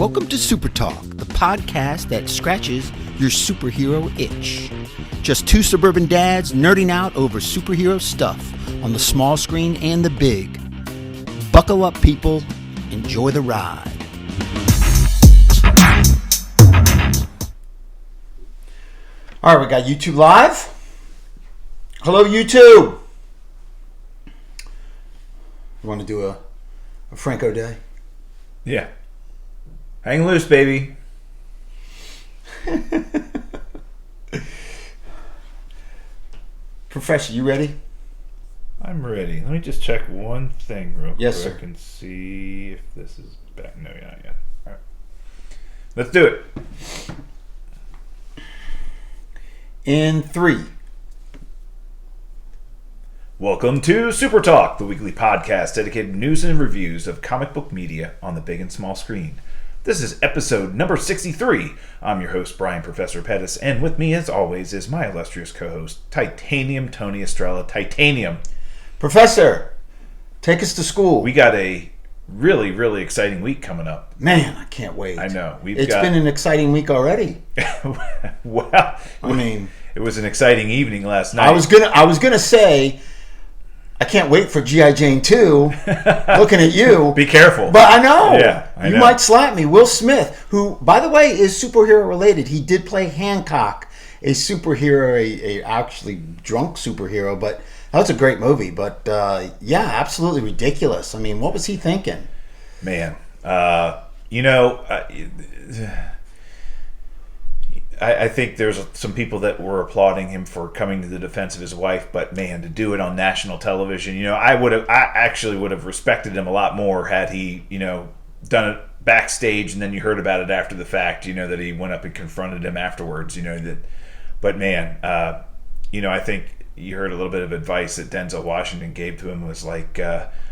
Welcome to Supertalk, the podcast that scratches your superhero itch. Just two suburban dads nerding out over superhero stuff on the small screen and the big. Buckle up, people. Enjoy the ride. All right, we got YouTube Live. Hello, YouTube. You want to do a Franco Day? Yeah. Hang loose, baby. Professor, you ready? I'm ready. Let me just check one thing real Yes, quick sir. and see if this is back. No, not yet. All right. Let's do it. In 3. Welcome to Supertalk, the weekly podcast dedicated to news and reviews of comic book media on the big and small screen. This is episode number 63. I'm your host, Brian Professor Pettis, and with me, as always, is my illustrious co-host, Titanium Tony Estrella. Titanium. Professor, take us to school. We got a really, really exciting week coming up. Man, I can't wait. I know. It's been an exciting week already. Well, I mean, it was an exciting evening last night. I was gonna say, I can't wait for G.I. Jane 2. Looking at you. Be careful. But I know. Yeah, I you know. might slap me. Will Smith, who, by the way, is superhero related. He did play Hancock, a superhero, a actually drunk superhero. But that was a great movie. But yeah, absolutely ridiculous. I mean, what was he thinking? Man, I think there's some people that were applauding him for coming to the defense of his wife, but man, to do it on national television, I actually would have respected him a lot more had he, done it backstage and then you heard about it after the fact, that he went up and confronted him afterwards, but man, I think you heard a little bit of advice that Denzel Washington gave to him was like,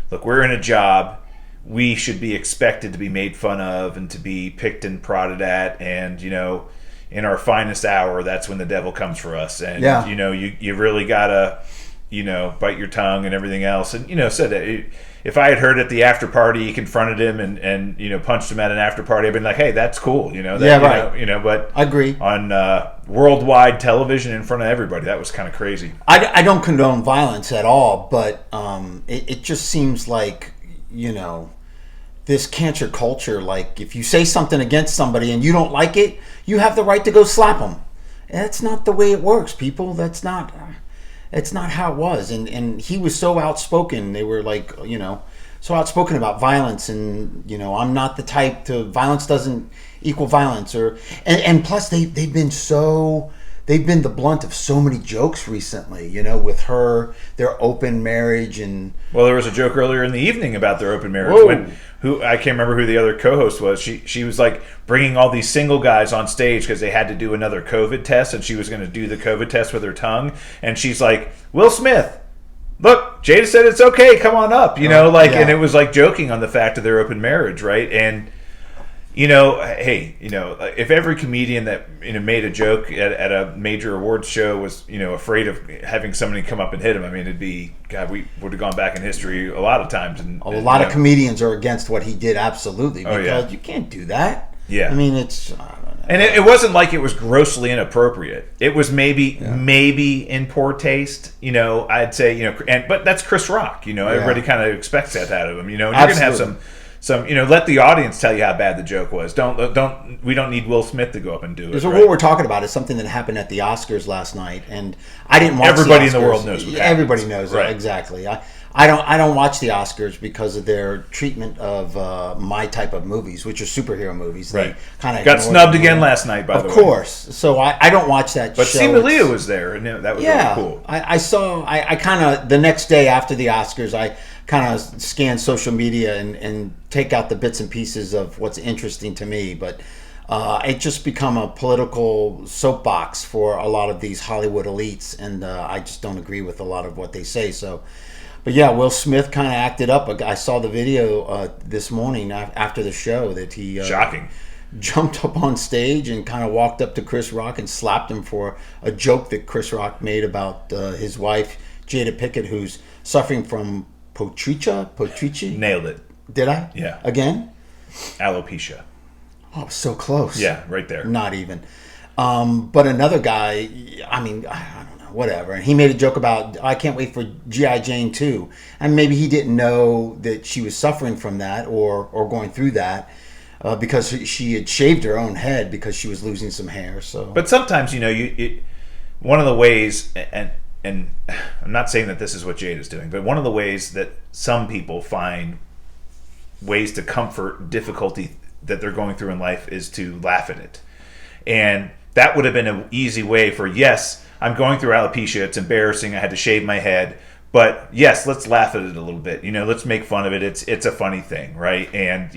look, we're in a job. We should be expected to be made fun of and to be picked and prodded at, and, in our finest hour, that's when the devil comes for us. And, yeah. You really got to, bite your tongue and everything else. And, said that if I had heard at the after party he confronted him and punched him at an after party, I'd been like, hey, that's cool. Right. But I agree. On worldwide television in front of everybody, that was kind of crazy. I don't condone violence at all, but it just seems like, this cancer culture, like if you say something against somebody and you don't like it, you have the right to go slap them. That's not the way it works, people. It's not how it was. And he was so outspoken. They were like, so outspoken about violence. And, I'm not the type to, violence doesn't equal violence. And plus they've been the blunt of so many jokes recently, with their open marriage. And well, there was a joke earlier in the evening about their open marriage. I can't remember who the other co-host was. She was like bringing all these single guys on stage because they had to do another COVID test, and she was going to do the COVID test with her tongue. And she's like, Will Smith, look, Jada said it's okay, come on up, yeah. And it was like joking on the fact of their open marriage, right? And hey, if every comedian that made a joke at a major awards show was afraid of having somebody come up and hit him, I mean, it'd be, God, we would have gone back in history a lot of times. And a lot of comedians are against what he did, absolutely, because you can't do that. Yeah, I mean, it's. I don't know. And it wasn't like it was grossly inappropriate. It was maybe in poor taste. I'd say but that's Chris Rock. Everybody kind of expects that out of him. And you're gonna have some let the audience tell you how bad the joke was. We don't need Will Smith to go up and do it. So what we're talking about is something that happened at the Oscars last night, and I didn't watch. Everybody the Oscars. in the world knows what happens. Everybody knows right. Exactly. I don't watch the Oscars because of their treatment of my type of movies, which are superhero movies. Right. They kind of got snubbed again last night, by the way. Of course. So I don't watch that but show. But Simu Liu was there, and that was really cool. I kind of, the next day after the Oscars, I kind of scan social media and take out the bits and pieces of what's interesting to me. But it just become a political soapbox for a lot of these Hollywood elites, and I just don't agree with a lot of what they say. So. But yeah, Will Smith kind of acted up. I saw the video this morning after the show that he shocking jumped up on stage and kind of walked up to Chris Rock and slapped him for a joke that Chris Rock made about his wife Jada Pinkett, who's suffering from Potrecha? Nailed it. Did I? Yeah. Again? Alopecia. Oh, so close. Yeah, right there. Not even. But another guy, I mean, I don't know, whatever. And he made a joke about, I can't wait for G.I. Jane 2. And maybe he didn't know that she was suffering from that or going through that because she had shaved her own head because she was losing some hair. So, but sometimes, one of the ways, and I'm not saying that this is what Jade is doing, but one of the ways that some people find ways to comfort difficulty that they're going through in life is to laugh at it. And that would have been an easy way for, yes, I'm going through alopecia. It's embarrassing. I had to shave my head. But yes, let's laugh at it a little bit. Let's make fun of it. It's a funny thing, right? And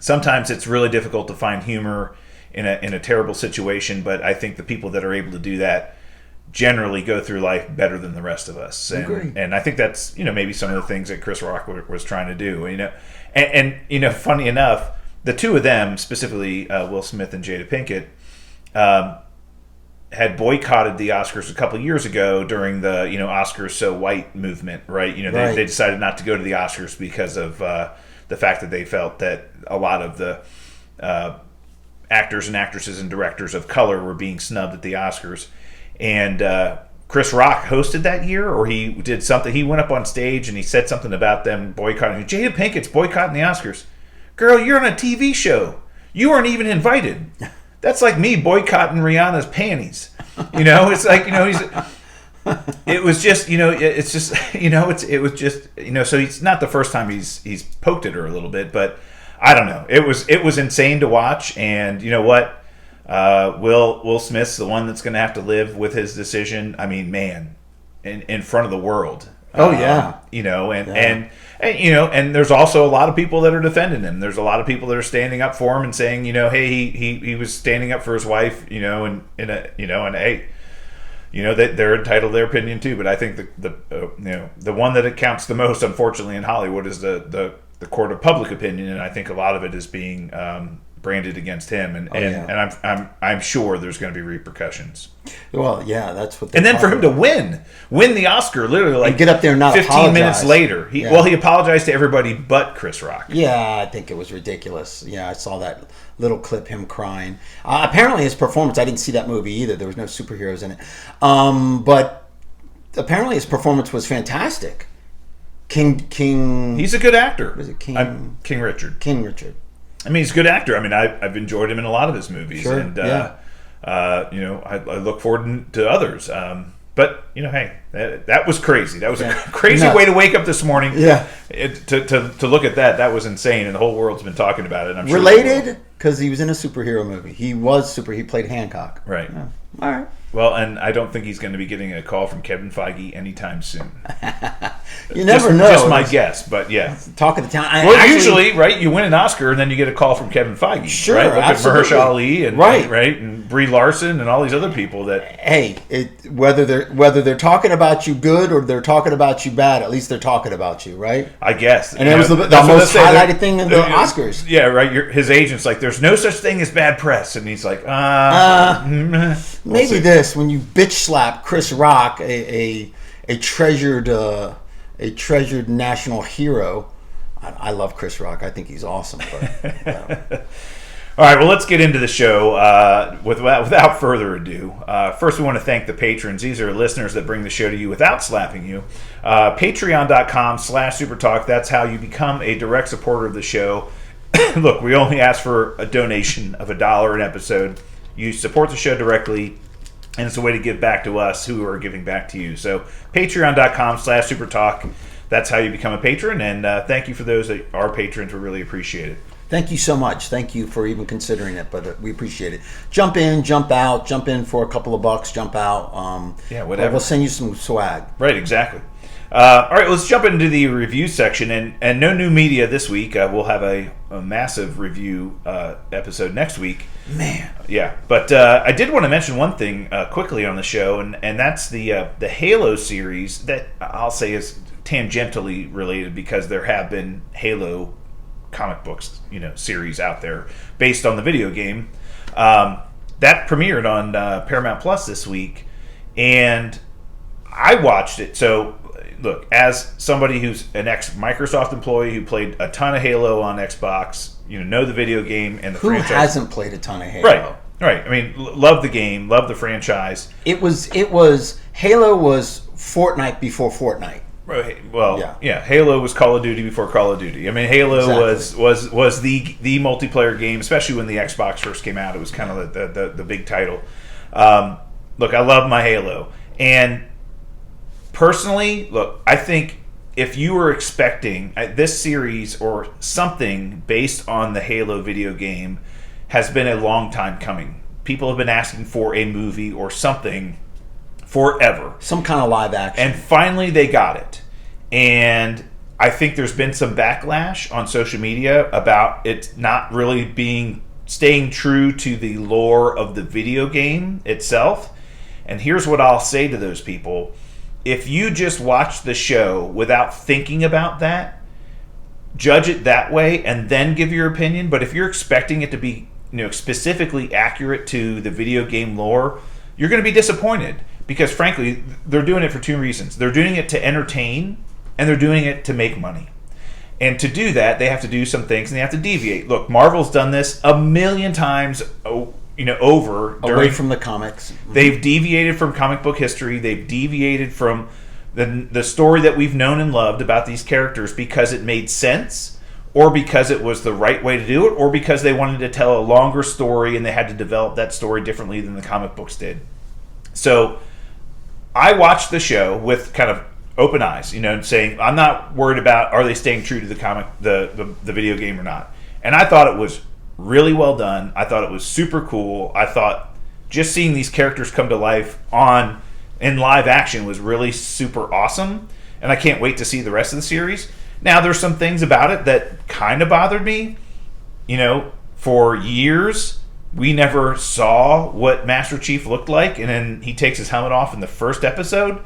sometimes it's really difficult to find humor in a terrible situation. But I think the people that are able to do that generally go through life better than the rest of us. And I think that's maybe some of the things that Chris Rock was trying to do. And funny enough, the two of them, specifically Will Smith and Jada Pinkett, had boycotted the Oscars a couple years ago during the Oscars so white movement, right? They decided not to go to the Oscars because of the fact that they felt that a lot of the actors and actresses and directors of color were being snubbed at the Oscars. And Chris Rock hosted that year, or he did something. He went up on stage and he said something about them boycotting. Jada Pinkett's boycotting the Oscars. Girl, you're on a TV show. You weren't even invited. That's like me boycotting Rihanna's panties. It's like, it was just, it's just, it was just, so it's not the first time he's poked at her a little bit, but I don't know. It was insane to watch. And you know what? Will Smith's the one that's going to have to live with his decision. I mean, man, in front of the world. Oh yeah. And there's also a lot of people that are defending him. There's a lot of people that are standing up for him and saying, hey, he was standing up for his wife, and hey, that they're entitled to their opinion too. But I think the one that it counts the most, unfortunately, in Hollywood is the court of public opinion, and I think a lot of it is being branded against him, and I'm sure there's going to be repercussions. Well, yeah, that's what. And then for him to win the Oscar, literally like and get up there and not 15 apologize. Minutes later, he apologized to everybody but Chris Rock. Yeah, I think it was ridiculous. Yeah, I saw that little clip, him crying. Apparently, his performance. I didn't see that movie either. There was no superheroes in it, but apparently his performance was fantastic. King. He's a good actor. Was it King? King Richard. King Richard. I mean, he's a good actor. I mean, I've enjoyed him in a lot of his movies, sure, and I look forward to others. But hey, that was crazy. That was a crazy way to wake up this morning. Yeah, to look at that was insane, and the whole world's been talking about it. I'm sure related because he was in a superhero movie. He played Hancock. Right. Yeah. All right. Well, and I don't think he's going to be getting a call from Kevin Feige anytime soon. You never know. Just my guess, but yeah. Talk of the town. Usually, right, you win an Oscar and then you get a call from Kevin Feige. Sure, right? Look absolutely. at Mahershala Ali and Brie Larson and all these other people that. Hey, whether they're talking about you good or they're talking about you bad, at least they're talking about you, right? I guess. And it was the most highlighted thing in the Oscars. Yeah, right. His agent's like, "There's no such thing as bad press," and he's like, maybe this when you bitch slap Chris Rock, a treasured national hero. I love Chris Rock. I think he's awesome. But, All right, well, let's get into the show without further ado. First, we want to thank the patrons. These are listeners that bring the show to you without slapping you. Patreon.com/Supertalk. That's how you become a direct supporter of the show. Look, we only ask for a donation of $1 an episode. You support the show directly, and it's a way to give back to us who are giving back to you. So patreon.com/Supertalk. That's how you become a patron, and thank you for those that are patrons. We really appreciate it. Thank you so much. Thank you for even considering it, but we appreciate it. Jump in, jump out, jump in for a couple of bucks, jump out. Whatever. We'll send you some swag. Right, exactly. All right, let's jump into the review section, and no new media this week. We'll have a massive review episode next week. Man. Yeah, but I did want to mention one thing quickly on the show, and that's the Halo series that I'll say is tangentially related because there have been Halo comic books, series out there based on the video game. That premiered on Paramount Plus this week, and I watched it. So look, as somebody who's an ex-Microsoft employee who played a ton of Halo on Xbox, know the video game and the franchise. Who hasn't played a ton of Halo? Right. I mean, love the game, love the franchise. It was Halo was Fortnite before Fortnite. Right. Well, yeah. Halo was Call of Duty before Call of Duty. I mean, Halo was the multiplayer game, especially when the Xbox first came out. It was kind of the big title. Look, I love my Halo, and personally, look, I think if you were expecting this series or something based on the Halo video game, has been a long time coming. People have been asking for a movie or something forever. Some kind of live action. And finally they got it. And I think there's been some backlash on social media about it not really staying true to the lore of the video game itself. And here's what I'll say to those people. If you just watch the show without thinking about that, judge it that way and then give your opinion. But if you're expecting it to be specifically accurate to the video game lore, you're going to be disappointed. Because frankly, they're doing it for two reasons. They're doing it to entertain, and they're doing it to make money. And to do that, they have to do some things, and they have to deviate. Look, Marvel's done this a million times, over. Away from the comics. They've deviated from comic book history. They've deviated from the story that we've known and loved about these characters because it made sense, or because it was the right way to do it, or because they wanted to tell a longer story and they had to develop that story differently than the comic books did. So I watched the show with kind of open eyes, saying I'm not worried about are they staying true to the comic, the video game or not. And I thought it was really well done. I thought it was super cool. I thought just seeing these characters come to life in live action was really super awesome. And I can't wait to see the rest of the series. Now, there's some things about it that kind of bothered me. For years, we never saw what Master Chief looked like, and then he takes his helmet off in the first episode.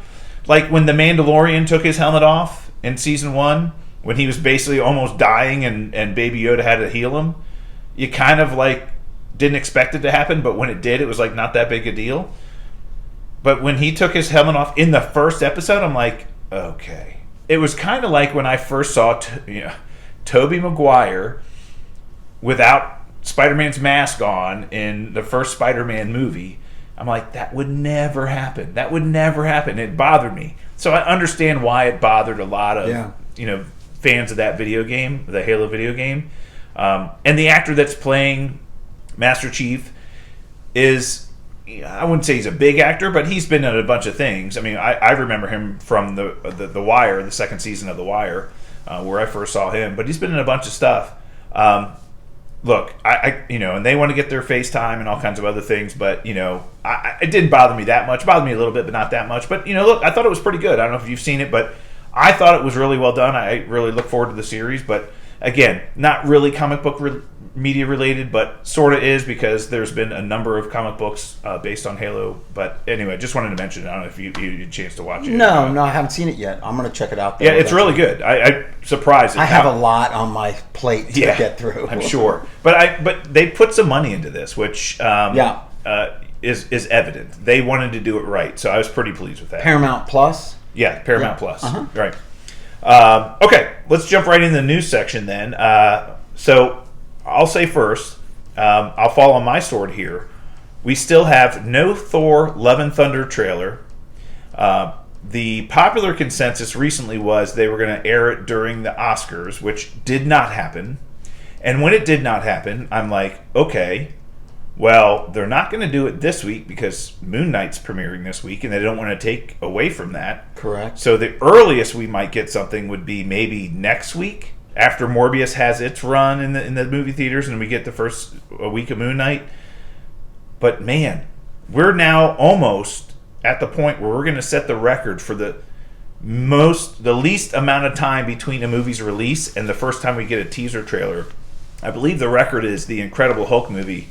Like when the Mandalorian took his helmet off in Season 1, when he was basically almost dying and Baby Yoda had to heal him. You kind of didn't expect it to happen, but when it did, it was not that big a deal. But when he took his helmet off in the first episode, I'm like, okay. It was kind of like when I first saw Tobey Maguire without Spider-Man's mask on in the first Spider-Man movie. I'm like, that would never happen. That would never happen. It bothered me. So I understand why it bothered a lot of fans of that video game, the Halo video game. And the actor that's playing Master Chief is, I wouldn't say he's a big actor, but he's been in a bunch of things. I mean, I remember him from the Wire, the second season of The Wire, where I first saw him. But he's been in a bunch of stuff. Look, and they want to get their FaceTime and all kinds of other things, but it didn't bother me that much. It bothered me a little bit, but not that much. But look, I thought it was pretty good. I don't know if you've seen it, but I thought it was really well done. I really look forward to the series, but again, not really comic book media related, but sort of is because there's been a number of comic books based on Halo. But anyway, just wanted to mention it. I don't know if you had a chance to watch it. No, I haven't seen it yet. I'm going to check it out. Yeah, it's really good. I'm surprised. I have a lot on my plate to get through. I'm sure, but they put some money into this, which is evident. They wanted to do it right, so I was pretty pleased with that. Paramount Plus. Yeah, Paramount Plus. Right. Okay, let's jump right into the news section then. So I'll say first, I'll fall on my sword here. We still have no Thor Love and Thunder trailer. The popular consensus recently was they were going to air it during the Oscars, which did not happen. And when it did not happen, I'm like, okay, well, they're not going to do it this week because Moon Knight's premiering this week, and they don't want to take away from that. Correct. So the earliest we might get something would be maybe next week, after Morbius has its run in the movie theaters, and we get the first week of Moon Knight. But man, we're now almost at the point where we're going to set the record for the least amount of time between a movie's release and the first time we get a teaser trailer. I believe the record is the Incredible Hulk movie.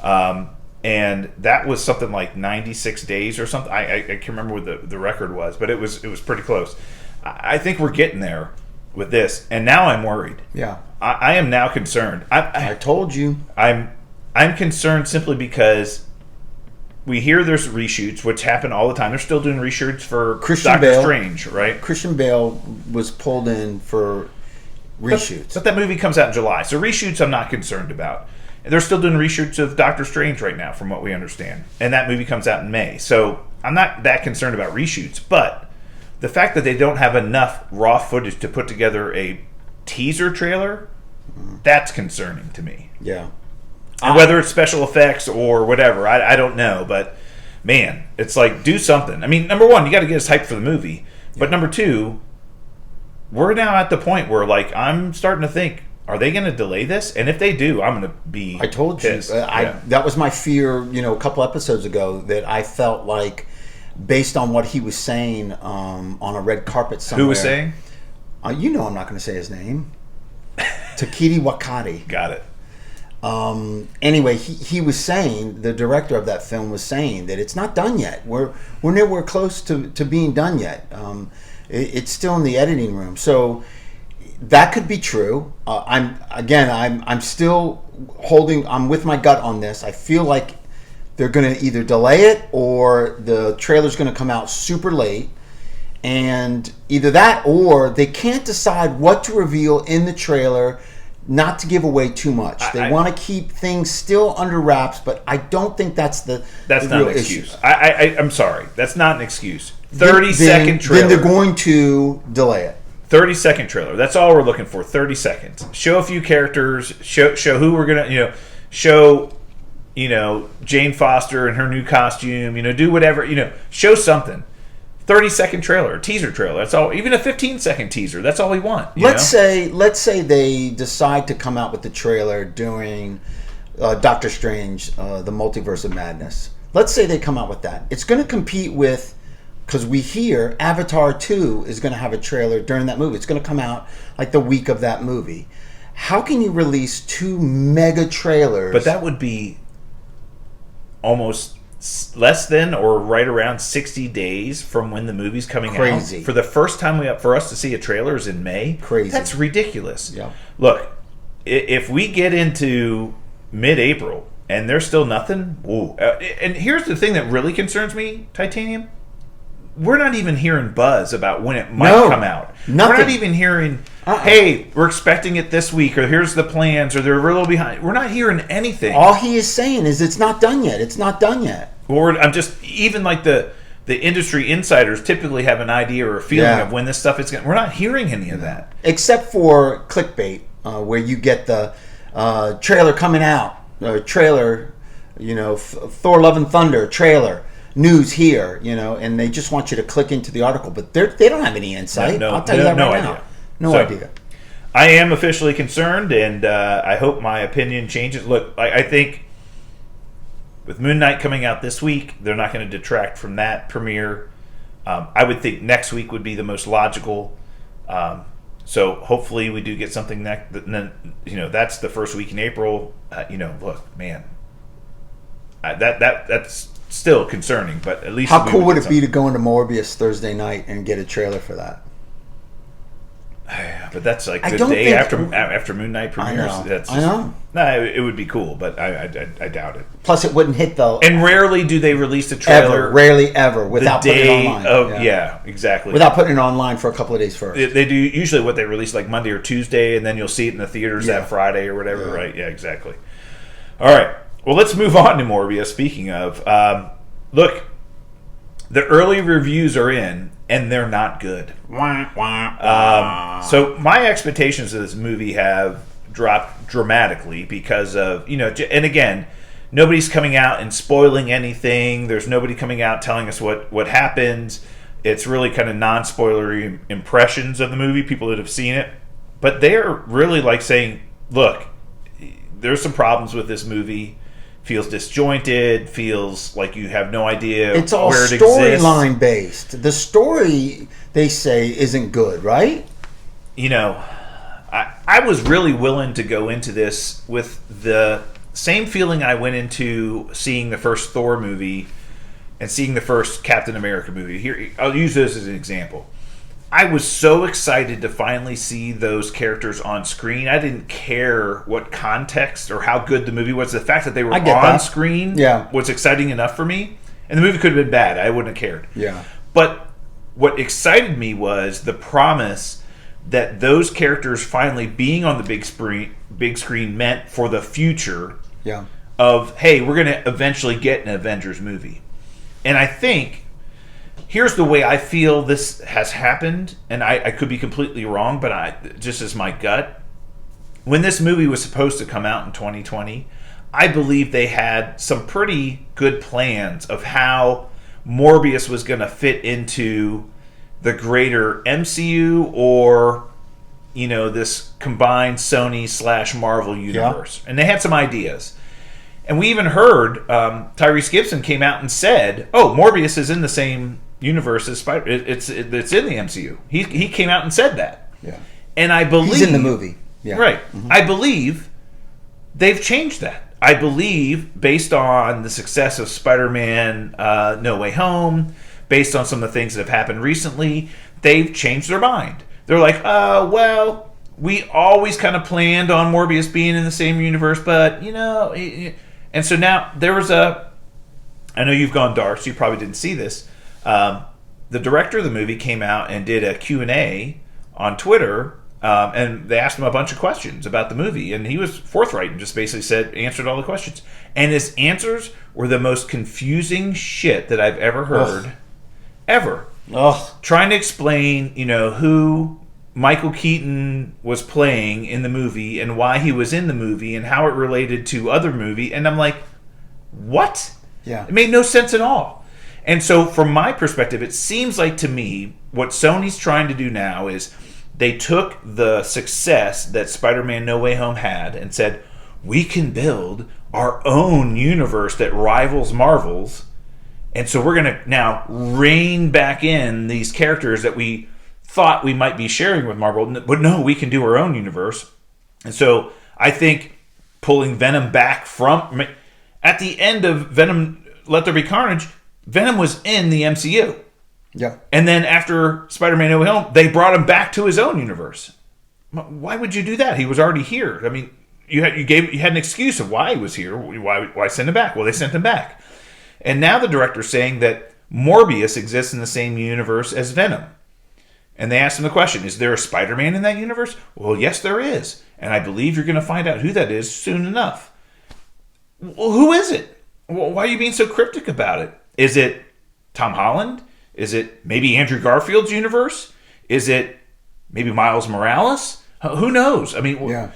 And that was something like 96 days or something. I can't remember what the record was, but it was pretty close. I think we're getting there with this, and now I'm worried. Yeah, I am now concerned. I told you. I'm concerned simply because we hear there's reshoots, which happen all the time. They're still doing reshoots for Christian Doctor Bale. Strange, right? Christian Bale was pulled in for reshoots. But that movie comes out in July. So reshoots I'm not concerned about. And they're still doing reshoots of Doctor Strange right now, from what we understand. And that movie comes out in May. So I'm not that concerned about reshoots. But the fact that they don't have enough raw footage to put together a teaser trailer, that's concerning to me. Yeah. And whether it's special effects or whatever, I don't know. But, man, it's like, do something. I mean, number one, you got to get us hyped for the movie. But number two, we're now at the point where, like, I'm starting to think, are they going to delay this? And if they do, I'm going to be I told pissed. you. That was my fear, a couple episodes ago, that I felt like, based on what he was saying on a red carpet somewhere. Who was saying? I'm not going to say his name. Takiti Wakati. Got it. Anyway, he was saying, the director of that film was saying that it's not done yet. We're nowhere close to being done yet. It's still in the editing room. So that could be true. I'm still I'm with my gut on this. I feel like they're going to either delay it or the trailer's going to come out super late. And either that or they can't decide what to reveal in the trailer, not to give away too much. They want to keep things still under wraps, but I don't think that's the not real an excuse. issue. I'm sorry. That's not an excuse. 30-second trailer. Then they're going to delay it. 30-second trailer. That's all we're looking for. 30 seconds. Show a few characters. Show who we're gonna. Show. Jane Foster in her new costume. Do whatever. Show something. 30-second trailer, a teaser trailer. That's all. Even a 15-second teaser. That's all we want. Let's say they decide to come out with the trailer during Doctor Strange, the Multiverse of Madness. Let's say they come out with that. It's going to compete with, because we hear Avatar 2 is going to have a trailer during that movie. It's going to come out like the week of that movie. How can you release two mega trailers? But that would be almost less than or right around 60 days from when the movie's coming out. For the first time for us to see a trailer is in May. Crazy. That's ridiculous. Yeah. Look, if we get into mid-April and there's still nothing, and here's the thing that really concerns me, Titanium. We're not even hearing buzz about when it might come out. Nothing. We're not even hearing, hey, we're expecting it this week, or here's the plans, or they're a little behind. We're not hearing anything. All he is saying is it's not done yet. It's not done yet. Or I'm just, even like the industry insiders typically have an idea or a feeling of when this stuff is going to. We're not hearing any of that. Except for clickbait, where you get the trailer coming out, trailer, Thor Love and Thunder trailer. News here, and they just want you to click into the article, but they don't have any insight. I'll tell you that right now. No idea. I am officially concerned, and I hope my opinion changes. Look, I think with Moon Knight coming out this week, they're not going to detract from that premiere. I would think next week would be the most logical. So hopefully we do get something next. And then that's the first week in April. Look, man, that's still concerning, but at least how cool would it be to go into Morbius Thursday night and get a trailer for that? But that's like the day after Moon Knight premieres. I know. No, it would be cool, but I doubt it. Plus, it wouldn't hit the. And rarely do they release a trailer. Rarely ever without putting it online. Yeah, exactly. Without putting it online for a couple of days first. They do usually what they release like Monday or Tuesday, and then you'll see it in the theaters that Friday or whatever. Right? Yeah, exactly. All right. Well, let's move on to Morbius. Speaking of, look, the early reviews are in, and they're not good. So my expectations of this movie have dropped dramatically because of, and again, nobody's coming out and spoiling anything. There's nobody coming out telling us what happens. It's really kind of non-spoilery impressions of the movie, people that have seen it. But they're really like saying, look, there's some problems with this movie. Feels disjointed, feels like you have no idea it's all where it exists. Storyline based. The story, they say, isn't good, right? I was really willing to go into this with the same feeling I went into seeing the first Thor movie and seeing the first Captain America movie. Here, I'll use this as an example. I was so excited to finally see those characters on screen. I didn't care what context or how good the movie was. The fact that they were on screen was exciting enough for me. And the movie could have been bad. I wouldn't have cared. Yeah. But what excited me was the promise that those characters finally being on the big screen meant for the future of, hey, we're going to eventually get an Avengers movie. And I think, here's the way I feel this has happened, and I could be completely wrong, but just as my gut, when this movie was supposed to come out in 2020, I believe they had some pretty good plans of how Morbius was going to fit into the greater MCU or, this combined Sony/Marvel universe. And they had some ideas. And we even heard Tyrese Gibson came out and said, "Oh, Morbius is in the same universe as Spider. It's in the MCU." He came out and said that. Yeah. And I believe he's in the movie. Yeah. Right. Mm-hmm. I believe they've changed that. I believe, based on the success of Spider-Man No Way Home, based on some of the things that have happened recently, they've changed their mind. They're like, well, we always kind of planned on Morbius being in the same universe, but, And so now there was I know you've gone dark, so you probably didn't see this. The director of the movie came out and did a Q&A on Twitter, and they asked him a bunch of questions about the movie, and he was forthright and just basically answered all the questions. And his answers were the most confusing shit that I've ever heard, ever. Ugh. Trying to explain, who Michael Keaton was playing in the movie and why he was in the movie and how it related to other movie, and I'm like, what? Yeah. It made no sense at all. And so from my perspective, it seems like to me what Sony's trying to do now is they took the success that Spider-Man No Way Home had and said, we can build our own universe that rivals Marvel's, and so we're going to now rein back in these characters that we thought we might be sharing with Marvel, but no, we can do our own universe. And so I think pulling Venom back from... At the end of Venom Let There Be Carnage, Venom was in the MCU. Yeah. And then after Spider-Man No Way Home, they brought him back to his own universe. Why would you do that? He was already here. I mean, you had an excuse of why he was here. Why send him back? Well, they sent him back. And now the director's saying that Morbius exists in the same universe as Venom. And they asked him the question, is there a Spider-Man in that universe? Well, yes, there is. And I believe you're going to find out who that is soon enough. Well, who is it? Well, why are you being so cryptic about it? Is it Tom Holland? Is it maybe Andrew Garfield's universe? Is it maybe Miles Morales? Who knows? I mean,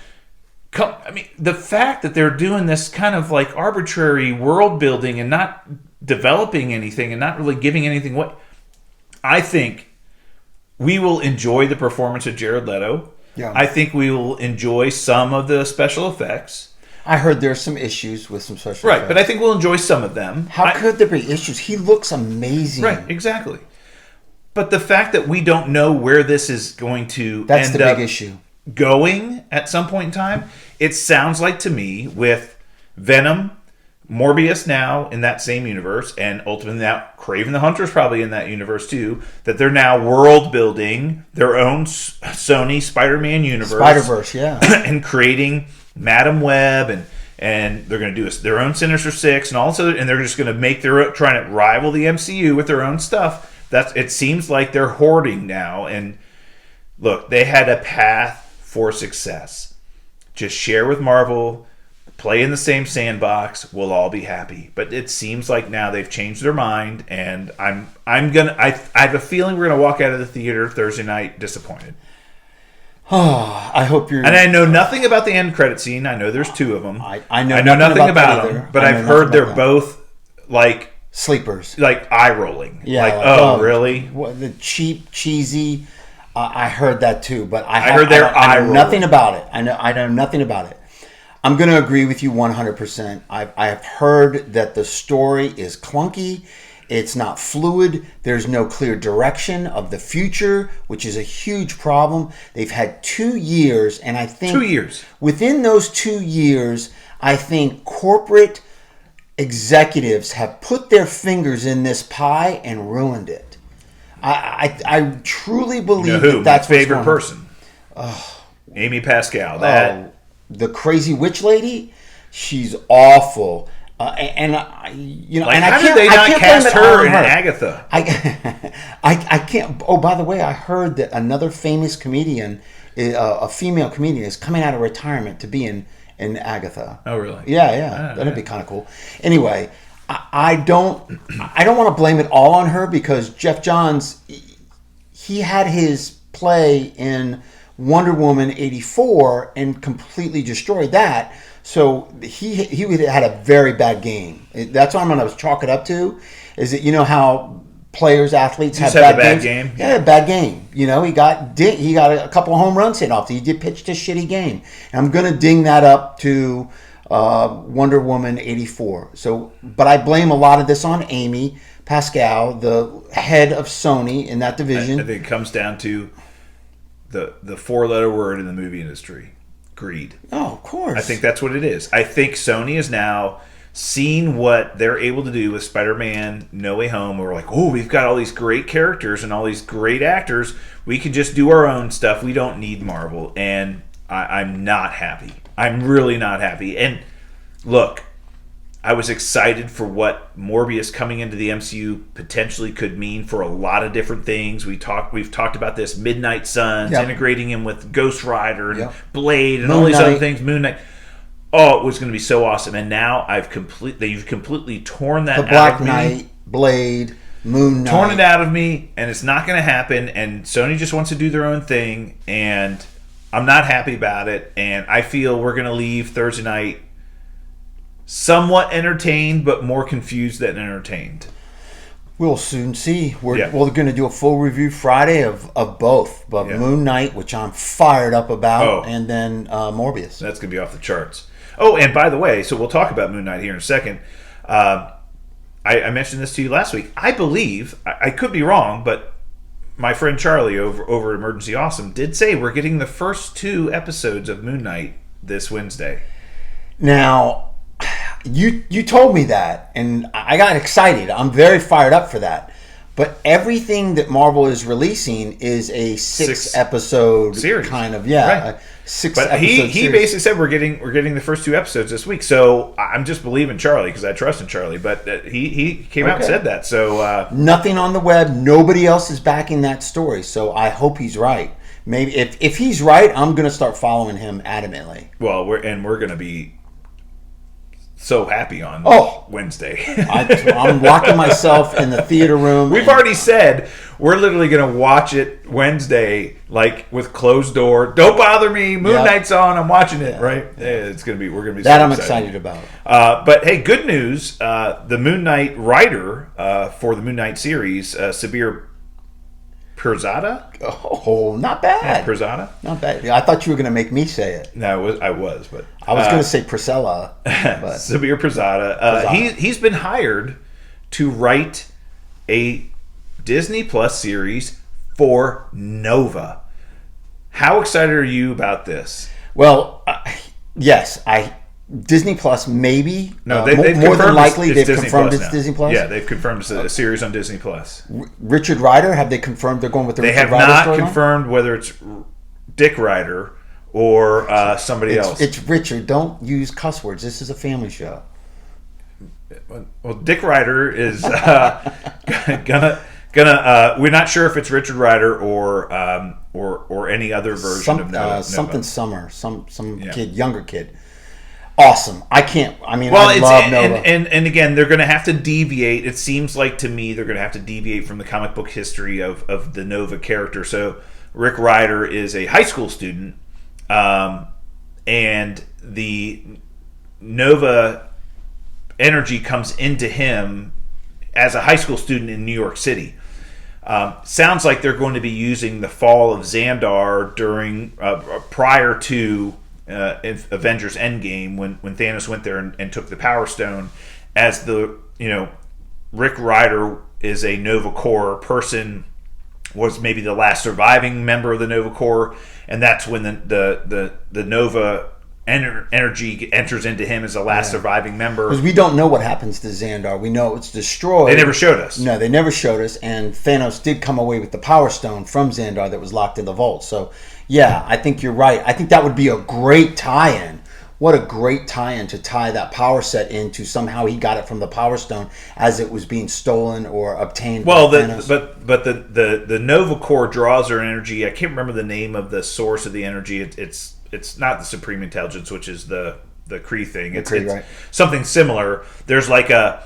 the fact that they're doing this kind of like arbitrary world building and not developing anything and not really giving anything away, I think we will enjoy the performance of Jared Leto. Yeah. I think we will enjoy some of the special effects. I heard there's some issues with some special effects. Right, but I think we'll enjoy some of them. How could there be issues? He looks amazing. Right, exactly. But the fact that we don't know where this is going to That's end the big up issue. Going at some point in time, it sounds like to me with Venom, Morbius now in that same universe, and ultimately now Kraven the Hunter is probably in that universe too, that they're now world building their own Sony Spider-Man universe. Spider-Verse, yeah. And creating Madam Web, and they're going to do their own Sinister Six and all this other, and they're just going to make trying to rival the MCU with their own stuff. It seems like they're hoarding now. And look, they had a path for success. Just share with Marvel, play in the same sandbox, we'll all be happy. But it seems like now they've changed their mind, and I have a feeling we're gonna walk out of the theater Thursday night disappointed. I hope you're... And I know nothing about the end credit scene. I know there's two of them. I know nothing about them, but I've heard they're both like sleepers, like eye rolling. Yeah, like oh really? The cheap, cheesy. I heard that too, but I heard they're eye rolling. Nothing about it. I know nothing about it. I'm going to agree with you 100%. I have heard that the story is clunky. It's not fluid. There's no clear direction of the future, which is a huge problem. They've had 2 years, and I think 2 years. Within those 2 years, I think corporate executives have put their fingers in this pie and ruined it. I truly believe You know who? that's My what's favorite going on. person. Amy Pascal. That The crazy witch lady, she's awful. And and how I did can't. they I not can't cast blame it all her on in her. Agatha? I can't. Oh, by the way, I heard that another famous comedian, a female comedian, is coming out of retirement to be in Agatha. Oh, really? Yeah, that'd be kind of cool. Anyway, I don't want to blame it all on her because Jeff Johns, he had his play in Wonder Woman 84 and completely destroyed that. So he would have had a very bad game. That's what I'm going to chalk it up to. Is that how athletes have a bad bad games? game? Yeah, bad game. He got a couple of home runs hit off. He did pitch a shitty game. And I'm going to ding that up to Wonder Woman 84. So, but I blame a lot of this on Amy Pascal, the head of Sony in that division. I think it comes down to the 4-letter word in the movie industry: greed. Oh, of course. I think that's what it is. I think Sony is now seeing what they're able to do with Spider-Man No Way Home. We're like, oh, we've got all these great characters and all these great actors. We can just do our own stuff. We don't need Marvel. And I'm not happy. I'm really not happy. And look, I was excited for what Morbius coming into the MCU potentially could mean for a lot of different things. We've talked about this, Midnight Suns, integrating him with Ghost Rider and Blade and all these other things, Moon Knight. Oh, it was going to be so awesome. And now you've completely torn that the out Black of me. Knight, Blade, Moon Knight. Torn it out of me, and it's not going to happen. And Sony just wants to do their own thing, and I'm not happy about it. And I feel we're going to leave Thursday night somewhat entertained, but more confused than entertained. We'll soon see. We're going to do a full review Friday of both. But Moon Knight, which I'm fired up about, and then Morbius. That's going to be off the charts. Oh, and by the way, so we'll talk about Moon Knight here in a second. I mentioned this to you last week. I believe, I could be wrong, but my friend Charlie over at Emergency Awesome did say we're getting the first 2 episodes of Moon Knight this Wednesday. Now, you told me that, and I got excited. I'm very fired up for that. But everything that Marvel is releasing is a 6 episode series kind of right. 6 but episode he series. basically said we're getting the first 2 episodes this week. So I'm just believing Charlie because I trust in Charlie. But he came out and said that. So nothing on the web. Nobody else is backing that story. So I hope he's right. Maybe if he's right, I'm going to start following him adamantly. Well, we're going to be so happy on Wednesday. I'm locking myself in the theater room. We've already said we're literally going to watch it Wednesday, like with closed door. Don't bother me. Moon Knight's on. I'm watching it. Right? It's going to be. We're going to be that. So I'm excited about. But hey, good news. The Moon Knight writer for the Moon Knight series, Sabir Pirzada. Oh, not bad. Yeah, Pirzada. Not bad. I thought you were going to make me say it. No, I was, but I was going to say Priscilla. But Sabir Pirzada. He's been hired to write a Disney Plus series for Nova. How excited are you about this? Well, yes, Disney Plus maybe. No, they've more than likely it's they've confirmed it's it's Disney Plus. Yeah, they've confirmed it's a series on Disney Plus. Richard Rider, have they confirmed they're going with the Richard Rider? They have not confirmed whether it's Dick Rider or somebody else. It's Richard. Don't use cuss words. This is a family show. Well, Dick Rider is gonna. We're not sure if it's Richard Rider or any other version of Nova. Something Summer, some kid, younger kid. Awesome. I love Nova. And again, they're going to have to deviate. It seems like to me they're going to have to deviate from the comic book history of the Nova character. So Rick Rider is a high school student, and the Nova energy comes into him as a high school student in New York City. Sounds like they're going to be using the fall of Xandar during prior to Avengers Endgame when Thanos went there and took the Power Stone, as Rick Rider is a Nova Corps person, was maybe the last surviving member of the Nova Corps, and that's when the Nova energy enters into him as the last surviving member. Because we don't know what happens to Xandar. We know it's destroyed. They never showed us. No, they never showed us. And Thanos did come away with the Power Stone from Xandar that was locked in the vault. So, yeah, I think you're right. I think that would be a great tie-in. What a great tie-in to tie that power set into somehow he got it from the Power Stone as it was being stolen or obtained. Well, by Thanos. but the Nova Core draws their energy. I can't remember the name of the source of the energy. It's not the Supreme Intelligence, which is the Kree thing. It's right. something similar. There's like a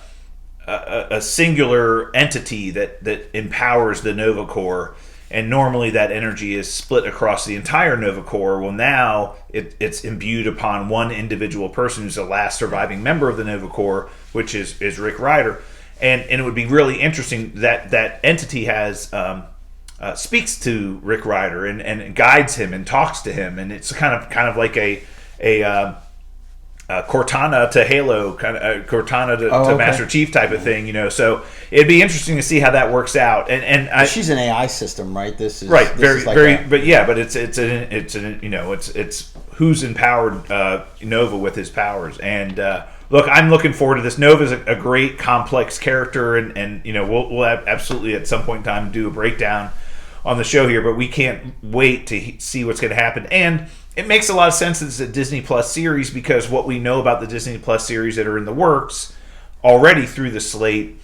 singular entity that empowers the Nova Core. And normally that energy is split across the entire Nova Corps. Well, now it's imbued upon one individual person who's the last surviving member of the Nova Corps, which is Rick Rider. And it would be really interesting that entity has speaks to Rick Rider and guides him and talks to him. And it's kind of like a Cortana to Halo, kind of Cortana to Master Chief type of thing, So it'd be interesting to see how that works out. And she's an AI system, right? This is right, very, but it's who's empowered Nova with his powers. And look, I'm looking forward to this. Nova's a great complex character, and we'll absolutely at some point in time do a breakdown on the show here, but we can't wait to see what's going to happen. And it makes a lot of sense that it's a Disney Plus series, because what we know about the Disney Plus series that are in the works already through the slate,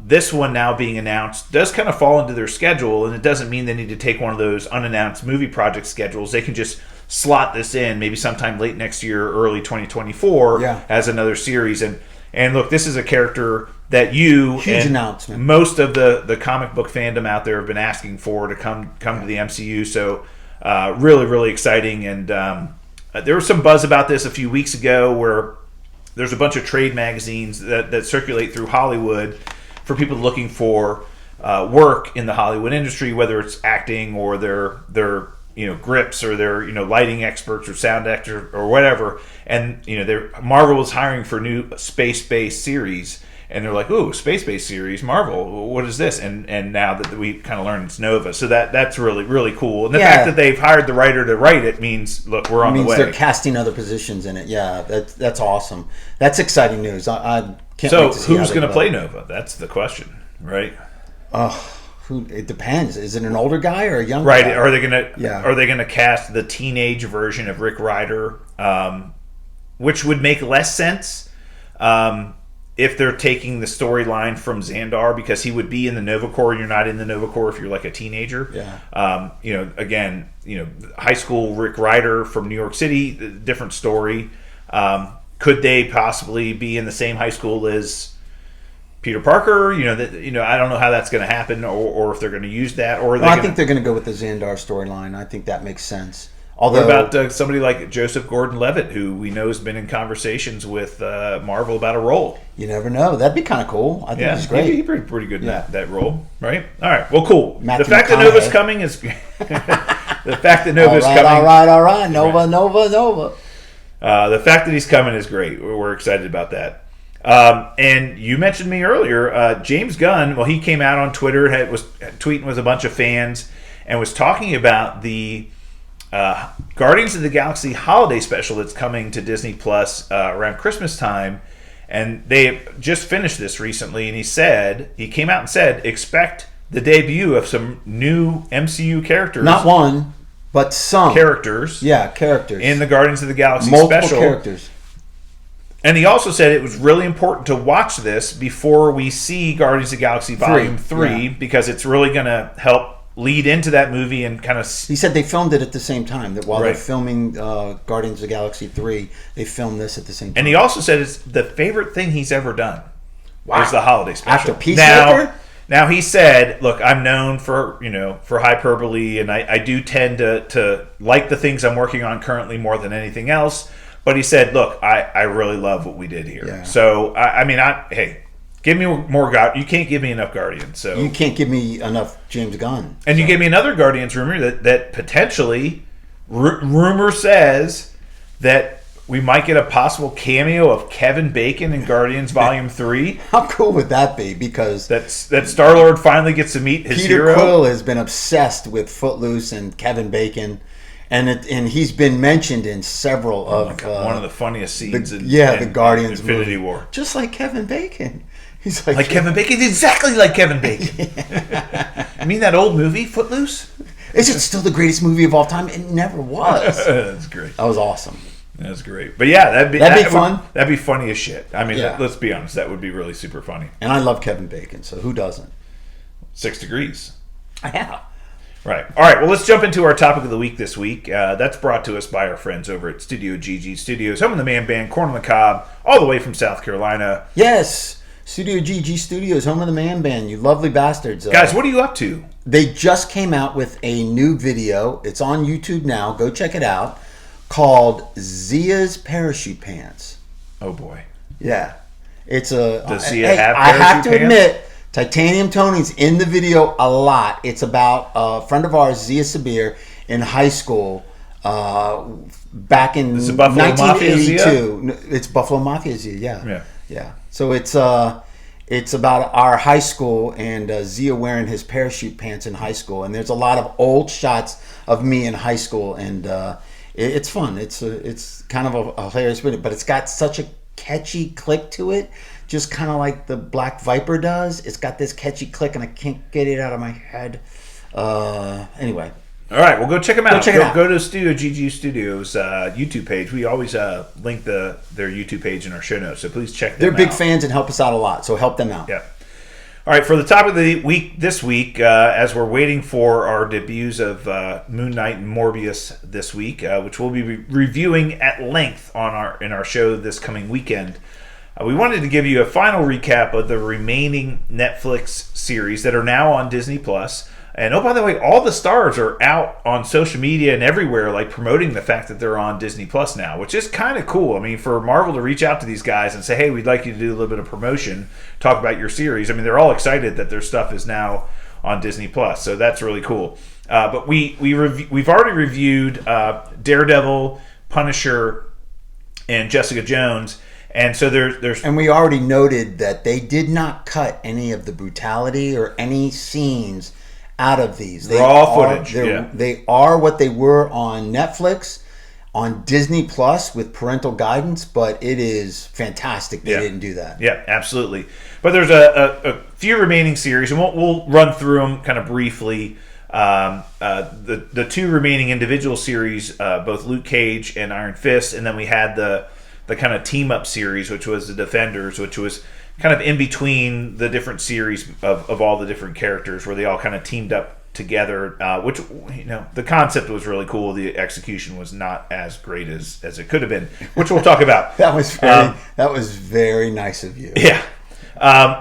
this one now being announced does kind of fall into their schedule, and it doesn't mean they need to take one of those unannounced movie project schedules. They can just slot this in maybe sometime late next year, early 2024 as another series. And look, this is a character that huge announcement. Most of the comic book fandom out there have been asking for to come to the MCU. So really, really exciting. And there was some buzz about this a few weeks ago, where there's a bunch of trade magazines that circulate through Hollywood for people looking for work in the Hollywood industry, whether it's acting or their grips, or their lighting experts or sound actors or whatever. And Marvel was hiring for new space-based series. And they're like, ooh, space-based series, Marvel, what is this? And now that we kind of learned it's Nova. So that's really, really cool. And the fact that they've hired the writer to write it means, look, we're on the way. They're casting other positions in it. Yeah, that's awesome. That's exciting news. I can't wait to see who's going to play Nova? That's the question, right? It depends. Is it an older guy or a younger guy? Right. Are they going to cast the teenage version of Rick Rider, which would make less sense if they're taking the storyline from Xandar, because he would be in the Nova Corps, and you're not in the Nova Corps if you're like a teenager. Yeah. High school Rick Rider from New York City, different story. Could they possibly be in the same high school as Peter Parker? I don't know how that's going to happen, or if they're going to use that. Or I think they're going to go with the Xandar storyline. I think that makes sense. Although, what about somebody like Joseph Gordon-Levitt, who we know has been in conversations with Marvel about a role? You never know. That'd be kind of cool. I think he's great. He'd be pretty good in that role, right? All right. Well, cool. Matthew the fact McConaughey. that Nova's coming is the fact that Nova's coming. All right. Nova. The fact that he's coming is great. We're excited about that. And you mentioned me earlier, James Gunn. Well, he came out on Twitter, was tweeting with a bunch of fans, and was talking about the Guardians of the Galaxy holiday special that's coming to Disney Plus around Christmas time. And they just finished this recently, and he came out and said, expect the debut of some new MCU characters. Not one, but some. Characters. Yeah, characters. In the Guardians of the Galaxy Multiple special. characters. And he also said it was really important to watch this before we see Guardians of the Galaxy Volume 3, because it's really going to help lead into that movie and kind of... He said they filmed it at the same time, that while they're filming Guardians of the Galaxy 3, they filmed this at the same time. And he also said it's the favorite thing he's ever done. Wow. Is the holiday special. After Peacemaker? Now he said, look, I'm known for hyperbole, and I do tend to like the things I'm working on currently more than anything else. But he said, look, I really love what we did here. Yeah. So, hey, give me more God. You can't give me enough Guardians. So you can't give me enough James Gunn. And you gave me another Guardians rumor that potentially, rumor says that we might get a possible cameo of Kevin Bacon in Guardians Volume 3. How cool would that be? Because that Star-Lord finally gets to meet his hero. Peter Quill has been obsessed with Footloose and Kevin Bacon. and he's been mentioned in several of one of the funniest scenes in the Guardians Infinity movie. War. Just like Kevin Bacon. He's like Kevin Bacon? Exactly like Kevin Bacon. You mean that old movie, Footloose? Is it still the greatest movie of all time? It never was. That's great. That was awesome. That's great. But yeah, that'd be fun. That'd be funny as shit. I mean, let's be honest. That would be really super funny. And I love Kevin Bacon, so who doesn't? 6 Degrees. Yeah. Right. All right. Well, let's jump into our topic of the week this week. That's brought to us by our friends over at Studio GG Studios, home of the man band, Corn on the Cob, all the way from South Carolina. Yes. Studio GG Studios, home of the man band. You lovely bastards. Guys, what are you up to? They just came out with a new video. It's on YouTube now. Go check it out. Called Zia's Parachute Pants. Oh, boy. Yeah. It's a... Does Zia have I parachute have to pants? admit, Titanium Tony's in the video a lot. It's about a friend of ours, Zia Sabir, in high school back in 1982. It's Buffalo Mafia Zia, yeah. So it's about our high school and Zia wearing his parachute pants in high school. And there's a lot of old shots of me in high school, and it's fun. It's kind of a hilarious video, but it's got such a catchy click to it, just kind of like the Black Viper does. It's got this catchy click, and I can't get it out of my head. Anyway. All right, well, go check them out. Go to Studio GG Studios YouTube page. We always link their YouTube page in our show notes, so please check them out. They're big fans and help us out a lot, so help them out. Yeah. All right, for the topic of the week this week, as we're waiting for our debuts of Moon Knight and Morbius this week, which we'll be reviewing at length in our show this coming weekend, we wanted to give you a final recap of the remaining Netflix series that are now on Disney Plus. And oh, by the way, all the stars are out on social media and everywhere, like promoting the fact that they're on Disney Plus now, which is kind of cool. I mean, for Marvel to reach out to these guys and say, "Hey, we'd like you to do a little bit of promotion, talk about your series." I mean, they're all excited that their stuff is now on Disney Plus, so that's really cool. But we've already reviewed Daredevil, Punisher, and Jessica Jones. And so there's and we already noted that they did not cut any of the brutality or any scenes out of these. Raw footage. They are what they were on Netflix, on Disney Plus with parental guidance, but it is fantastic they didn't do that. Yeah, absolutely. But there's a few remaining series, and we'll run through them kind of briefly. The two remaining individual series, both Luke Cage and Iron Fist, and then we had the kind of team up series, which was the Defenders, which was kind of in between the different series of all the different characters, where they all kind of teamed up together, which, the concept was really cool. The execution was not as great as it could have been, which we'll talk about. That was very nice of you. Yeah.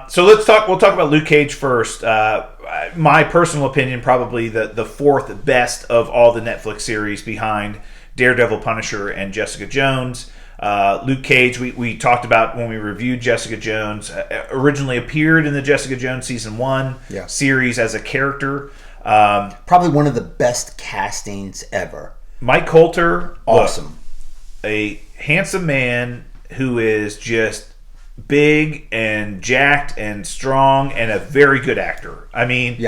So we'll talk about Luke Cage first. My personal opinion, probably the fourth best of all the Netflix series behind Daredevil, Punisher, and Jessica Jones. Luke Cage, we talked about when we reviewed Jessica Jones, originally appeared in the Jessica Jones Season 1 series as a character. Probably one of the best castings ever. Mike Coulter, awesome. A handsome man who is just big and jacked and strong and a very good actor. I mean,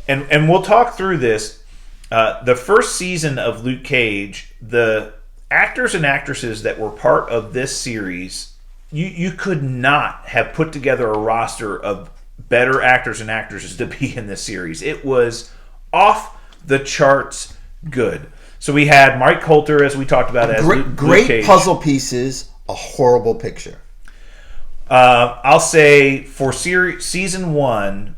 and we'll talk through this. The first season of Luke Cage, the actors and actresses that were part of this series, you could not have put together a roster of better actors and actresses to be in this series. It was off the charts good. So we had Mike Coulter, as we talked about, as Luke Cage. Puzzle pieces, a horrible picture. I'll say for season 1,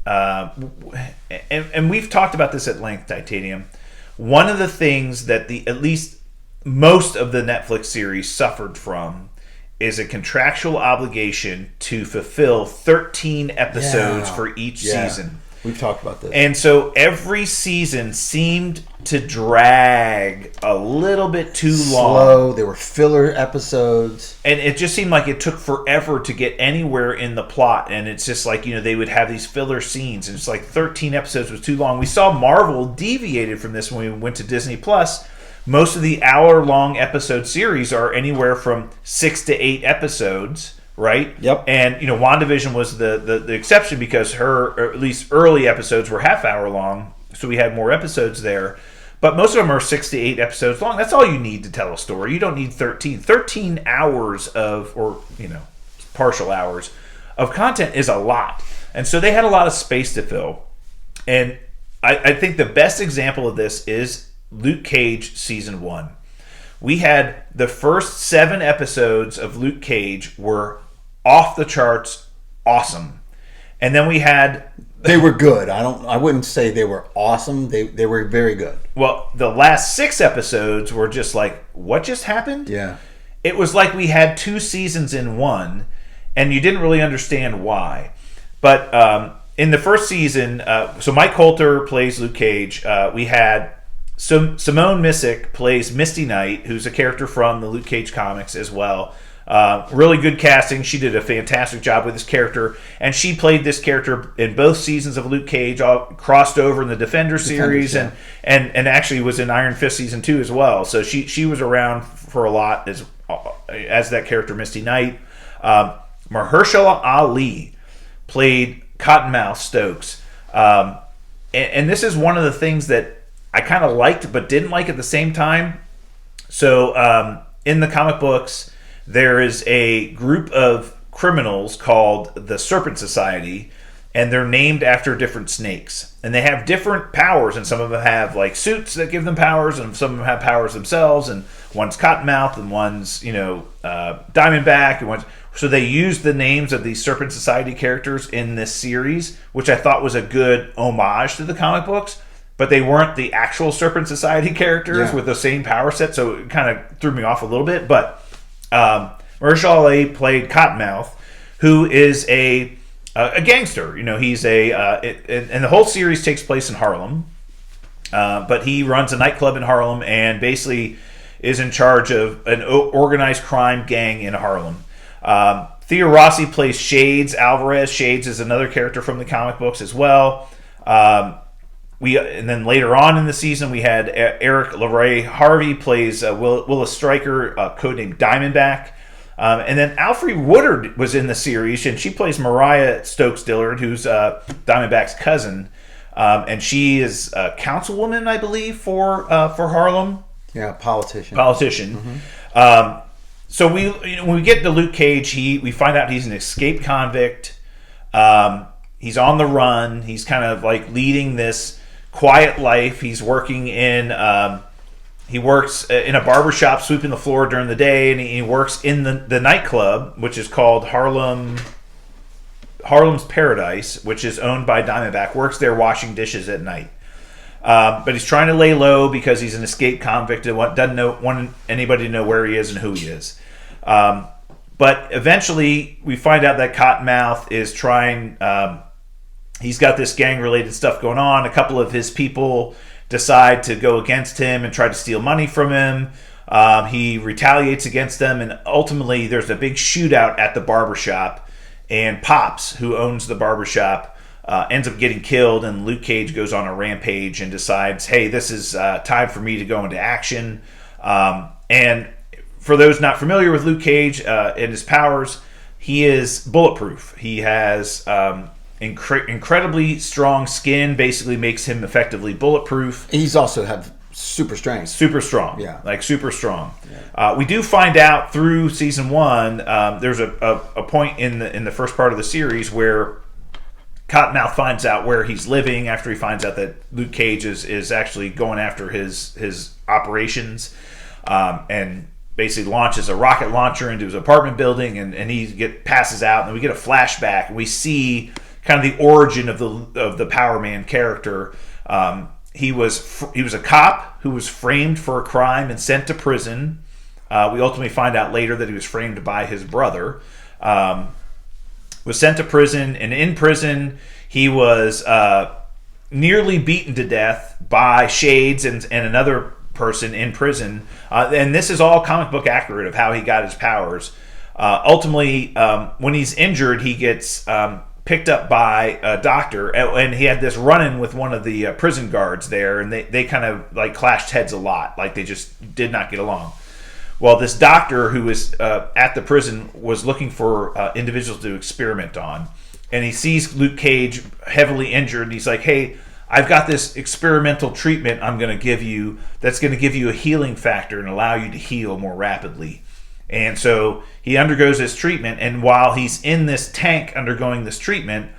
and we've talked about this at length, Titanium. One of the things that at least most of the Netflix series suffered from is a contractual obligation to fulfill 13 episodes for each season. We've talked about this. And so every season seemed to drag a little bit too long. There were filler episodes. And it just seemed like it took forever to get anywhere in the plot. And it's just like, they would have these filler scenes. And it's like 13 episodes was too long. We saw Marvel deviated from this when we went to Disney Plus. Most of the hour-long episode series are anywhere from 6 to 8 episodes, right? Yep. And, WandaVision was the exception because her, or at least early episodes, were half-hour long, so we had more episodes there. But most of them are 6 to 8 episodes long. That's all you need to tell a story. You don't need 13 hours of, or partial hours of content is a lot. And so they had a lot of space to fill. And I think the best example of this is Luke Cage season 1. We had the first 7 episodes of Luke Cage were off the charts awesome. And then we had... They were good. I wouldn't say they were awesome. They were very good. Well, the last 6 episodes were just like, what just happened? Yeah. It was like we had 2 seasons in one, and you didn't really understand why. But in the first season, so Mike Coulter plays Luke Cage. We had Simone Missick plays Misty Knight, who's a character from the Luke Cage comics as well. Really good casting. She did a fantastic job with this character, and she played this character in both seasons of Luke Cage. All crossed over in the Defender series, yeah. and actually was in Iron Fist season 2 as well. So she was around for a lot as that character, Misty Knight. Mahershala Ali played Cottonmouth Stokes, and this is one of the things that I kind of liked but didn't like at the same time. So in the comic books, there is a group of criminals called the Serpent Society, and they're named after different snakes. And they have different powers, and some of them have like suits that give them powers, and some of them have powers themselves, and one's Cottonmouth, and one's, Diamondback, and one's... So they used the names of these Serpent Society characters in this series, which I thought was a good homage to the comic books, but they weren't the actual Serpent Society characters with the same power set, so it kind of threw me off a little bit, but... Mahershala Ali played Cottonmouth, who is a gangster. He's and the whole series takes place in Harlem, but he runs a nightclub in Harlem and basically is in charge of an organized crime gang in Harlem. Thea Rossi plays Shades Alvarez. Shades is another character from the comic books as well. And then later on in the season, we had Eric LeRae Harvey plays Willis Stryker, codenamed Diamondback. And then Alfre Woodard was in the series, and she plays Mariah Stokes Dillard, who's Diamondback's cousin. And she is a councilwoman, I believe, for Harlem. Yeah, politician. Mm-hmm. So when we get to Luke Cage, we find out he's an escaped convict. He's on the run. He's kind of like leading this quiet life. He's working he works in a barbershop, sweeping the floor during the day, and he works in the nightclub, which is called Harlem's Paradise, which is owned by Diamondback. Works there washing dishes at night. But he's trying to lay low because he's an escaped convict and doesn't want anybody to know where he is and who he is. But eventually we find out that Cottonmouth is trying... he's got this gang-related stuff going on. A couple of his people decide to go against him and try to steal money from him. He retaliates against them, and ultimately there's a big shootout at the barbershop, and Pops, who owns the barbershop, ends up getting killed, and Luke Cage goes on a rampage and decides, hey, this is time for me to go into action. And for those not familiar with Luke Cage and his powers, he is bulletproof. He has... incredibly strong skin, basically makes him effectively bulletproof. He's also have super strength. Super strong. Yeah. Like super strong. Yeah. We do find out through season 1, there's a point in the first part of the series where Cottonmouth finds out where he's living after he finds out that Luke Cage is actually going after his operations, and basically launches a rocket launcher into his apartment building, and he passes out, and then we get a flashback, and we see kind of the origin of the Power Man character. He was a cop who was framed for a crime and sent to prison. We ultimately find out later that he was framed by his brother. Was sent to prison, and in prison he was nearly beaten to death by Shades and another person in prison. And this is all comic book accurate of how he got his powers. Ultimately, when he's injured, he gets picked up by a doctor, and he had this run-in with one of the prison guards there, and they kind of like clashed heads a lot, like they just did not get along. Well, this doctor who was at the prison was looking for individuals to experiment on, and he sees Luke Cage heavily injured, and he's like, hey, I've got this experimental treatment I'm going to give you that's going to give you a healing factor and allow you to heal more rapidly. And so he undergoes this treatment, and while he's in this tank undergoing this treatment,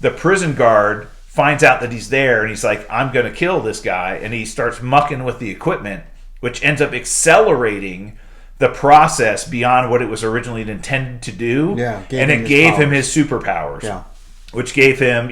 the prison guard finds out that he's there, and he's like, I'm going to kill this guy, and he starts mucking with the equipment, which ends up accelerating the process beyond what it was originally intended to do. Yeah, and it gave him his superpowers. Yeah. Which gave him,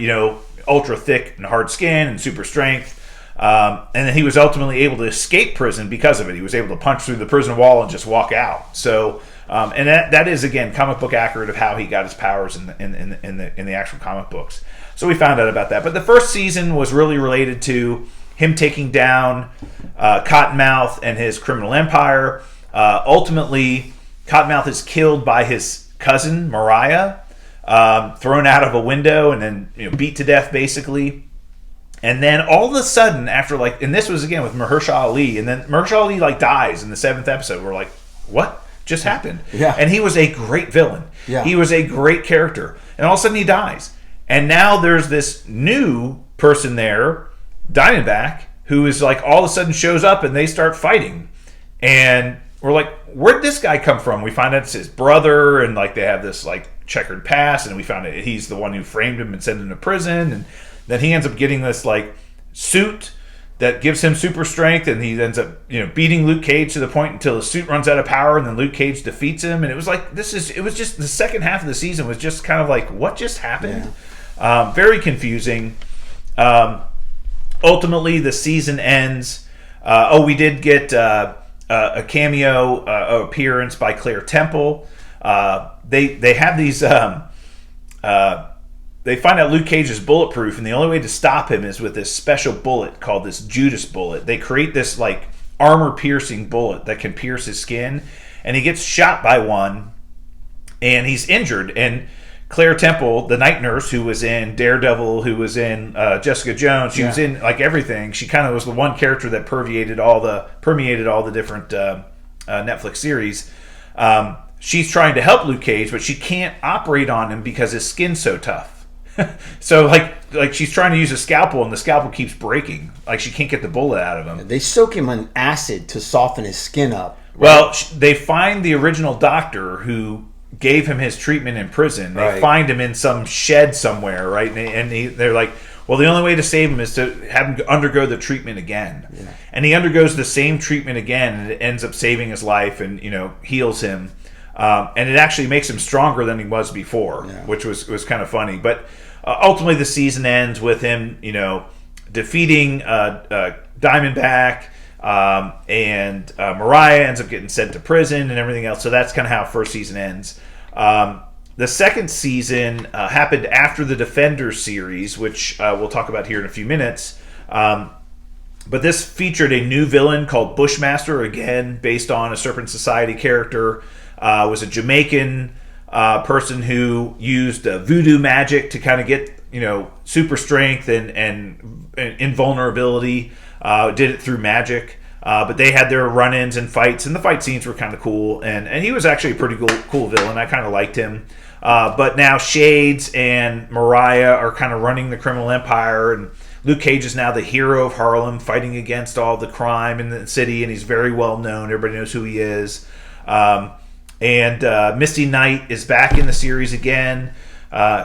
ultra thick and hard skin and super strength. And then he was ultimately able to escape prison because of it. He was able to punch through the prison wall and just walk out. So, and that is, again, comic book accurate of how he got his powers in the actual comic books. So we found out about that. But the first season was really related to him taking down Cottonmouth and his criminal empire. Ultimately, Cottonmouth is killed by his cousin, Mariah, thrown out of a window and then beat to death, basically. And then all of a sudden, after and this was again with Mahershala Ali, and then Mahershala Ali dies in the 7th episode. We're like, what just happened? Yeah. And he was a great villain. Yeah. He was a great character. And all of a sudden he dies. And now there's this new person there, Diamondback, who is all of a sudden shows up and they start fighting. And we're like, where'd this guy come from? We find out it's his brother, and they have this checkered past, and we found out he's the one who framed him and sent him to prison. And then he ends up getting this suit that gives him super strength, and he ends up beating Luke Cage to the point until the suit runs out of power, and then Luke Cage defeats him. And it was it was just the second half of the season was just kind of what just happened. Yeah. Very confusing. Ultimately, the season ends. We did get a cameo appearance by Claire Temple. They have these. They find out Luke Cage is bulletproof, and the only way to stop him is with this special bullet called this Judas bullet. They create this armor-piercing bullet that can pierce his skin, and he gets shot by one, and he's injured. And Claire Temple, the night nurse who was in Daredevil, who was in Jessica Jones, she was in everything. She kind of was the one character that permeated all the different Netflix series. She's trying to help Luke Cage, but she can't operate on him because his skin's so tough. So she's trying to use a scalpel, and the scalpel keeps breaking. She can't get the bullet out of him. They soak him in acid to soften his skin up. Right? Well, they find the original doctor who gave him his treatment in prison. They find him in some shed somewhere, right? And they're like, well, the only way to save him is to have him undergo the treatment again. Yeah. And he undergoes the same treatment again, and it ends up saving his life and heals him. And it actually makes him stronger than he was before, which was kind of funny. But ultimately, the season ends with him, defeating Diamondback, and Mariah ends up getting sent to prison and everything else. So that's kind of how first season ends. The second season happened after the Defenders series, which we'll talk about here in a few minutes. But this featured a new villain called Bushmaster, again based on a Serpent Society character. Was a Jamaican person who used voodoo magic to kind of get super strength and invulnerability. Did it through magic, but they had their run-ins and fights, and the fight scenes were kind of cool. And he was actually a pretty cool villain. I kind of liked him. But now Shades and Mariah are kind of running the criminal empire, and Luke Cage is now the hero of Harlem, fighting against all the crime in the city, and he's very well known. Everybody knows who he is. And Misty Knight is back in the series again.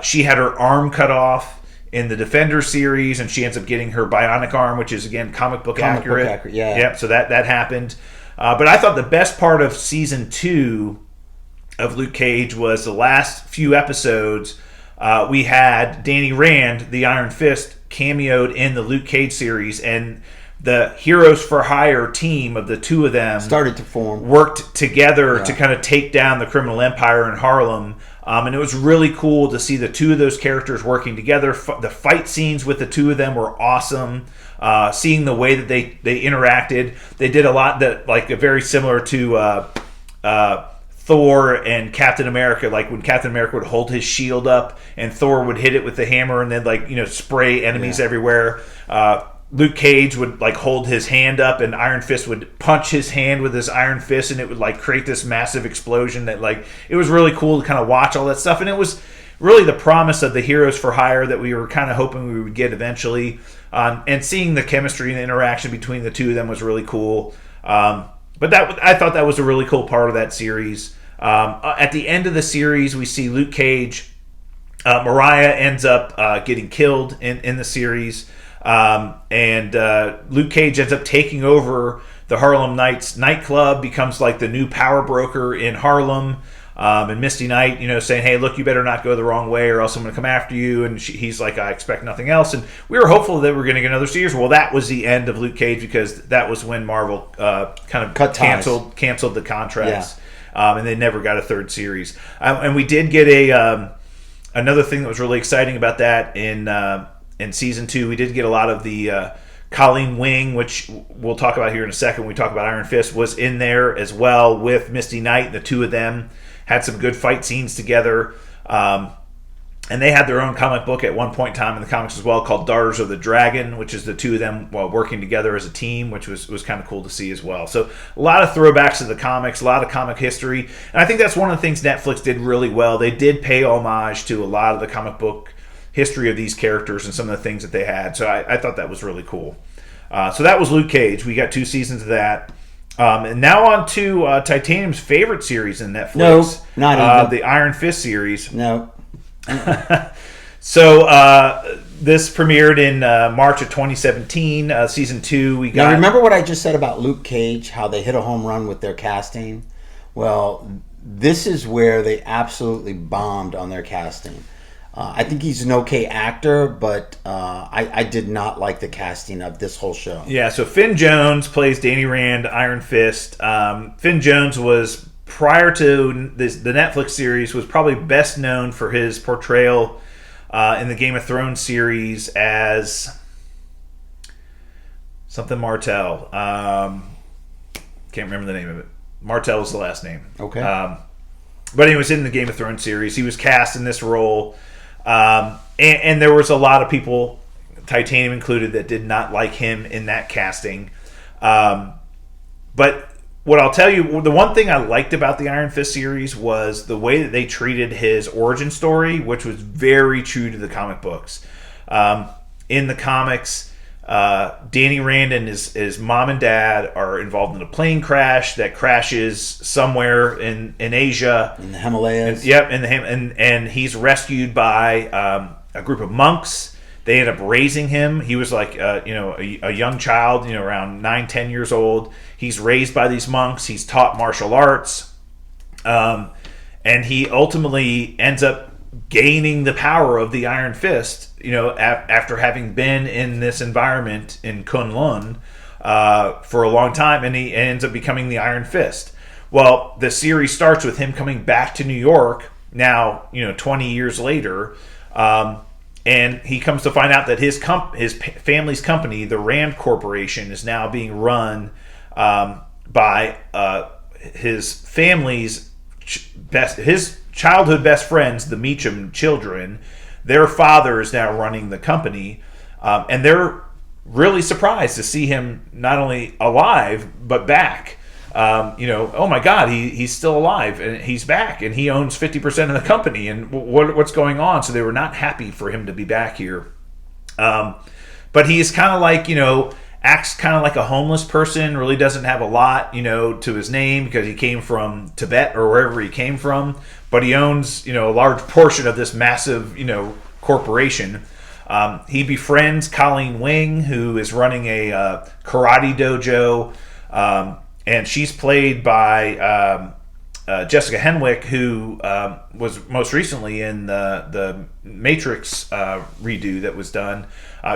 She had her arm cut off in the Defender series, and she ends up getting her bionic arm, which is, again, comic book accurate. Yeah. Yep, so that happened. But I thought the best part of Season 2 of Luke Cage was the last few episodes. We had Danny Rand, the Iron Fist, cameoed in the Luke Cage series, and the Heroes for Hire team of the two of them started to form, worked together to kind of take down the criminal empire in Harlem. And it was really cool to see the two of those characters working together. The fight scenes with the two of them were awesome. Seeing the way that they interacted, they did a lot that very similar to Thor and Captain America. Like when Captain America would hold his shield up and Thor would hit it with the hammer and then spray enemies everywhere. Luke Cage would hold his hand up, and Iron Fist would punch his hand with his Iron Fist, and it would create this massive explosion. That it was really cool to kind of watch all that stuff, and it was really the promise of the Heroes for Hire that we were kind of hoping we would get eventually. And seeing the chemistry and the interaction between the two of them was really cool. But I thought that was a really cool part of that series. At the end of the series, we see Luke Cage. Mariah ends up getting killed in the series. And Luke Cage ends up taking over the Harlem Nights nightclub, becomes like the new power broker in Harlem. And Misty Knight, saying, hey, look, you better not go the wrong way or else I'm going to come after you. And he's like, I expect nothing else. And we were hopeful that we were going to get another series. Well, that was the end of Luke Cage because that was when Marvel kind of canceled the contracts. Yeah. And they never got a third series. And we did get another thing that was really exciting about that in season 2. We did get a lot of the Colleen Wing, which we'll talk about here in a second when we talk about Iron Fist, was in there as well with Misty Knight. The two of them had some good fight scenes together. And they had their own comic book at one point in time in the comics as well called Daughters of the Dragon, which is the two of them while working together as a team, which was kind of cool to see as well. So a lot of throwbacks to the comics, a lot of comic history. And I think that's one of the things Netflix did really well. They did pay homage to a lot of the comic book history of these characters and some of the things that they had. So I thought that was really cool. So that was Luke Cage. We got 2 seasons of that. And now on to Titanium's favorite series in Netflix. No, not even. The Iron Fist series. No. So this premiered in March of 2017, season 2. We got. Now remember what I just said about Luke Cage? How they hit a home run with their casting. Well, this is where they absolutely bombed on their casting. I think he's an okay actor, but I did not like the casting of this whole show. Yeah. So Finn Jones plays Danny Rand, Iron Fist. Finn Jones was, prior to the Netflix series, was probably best known for his portrayal in the Game of Thrones series as something Martell. Can't remember the name of it. Martell is the last name. Okay. But he was in the Game of Thrones series. He was cast in this role. And there was a lot of people, Titanium included, that did not like him in that casting. But what I'll tell you, the one thing I liked about the Iron Fist series was the way that they treated his origin story, which was very true to the comic books. In the comics, Danny Rand and his mom and dad are involved in a plane crash that crashes somewhere in Asia. In the Himalayas. And he's rescued by a group of monks. They end up raising him. He was like, a young child, around 9-10 years old. He's raised by these monks. He's taught martial arts. And he ultimately ends up gaining the power of the Iron Fist, after having been in this environment in Kunlun for a long time. And he ends up becoming the Iron Fist. Well, the series starts with him coming back to New York now, 20 years later. And he comes to find out that his family's company, the Rand Corporation, is now being run by his family's his childhood best friends, the Meacham children. Their father is now running the company, and they're really surprised to see him not only alive but back. Oh my God, he's still alive and he's back and he owns 50% of the company, and what's going on? So they were not happy for him to be back here. But he's kind of like, acts kind of like a homeless person, really doesn't have a lot, to his name because he came from Tibet or wherever he came from, but he owns, a large portion of this massive, corporation. He befriends Colleen Wing, who is running a karate dojo, and she's played by Jessica Henwick, who was most recently in the Matrix redo that was done.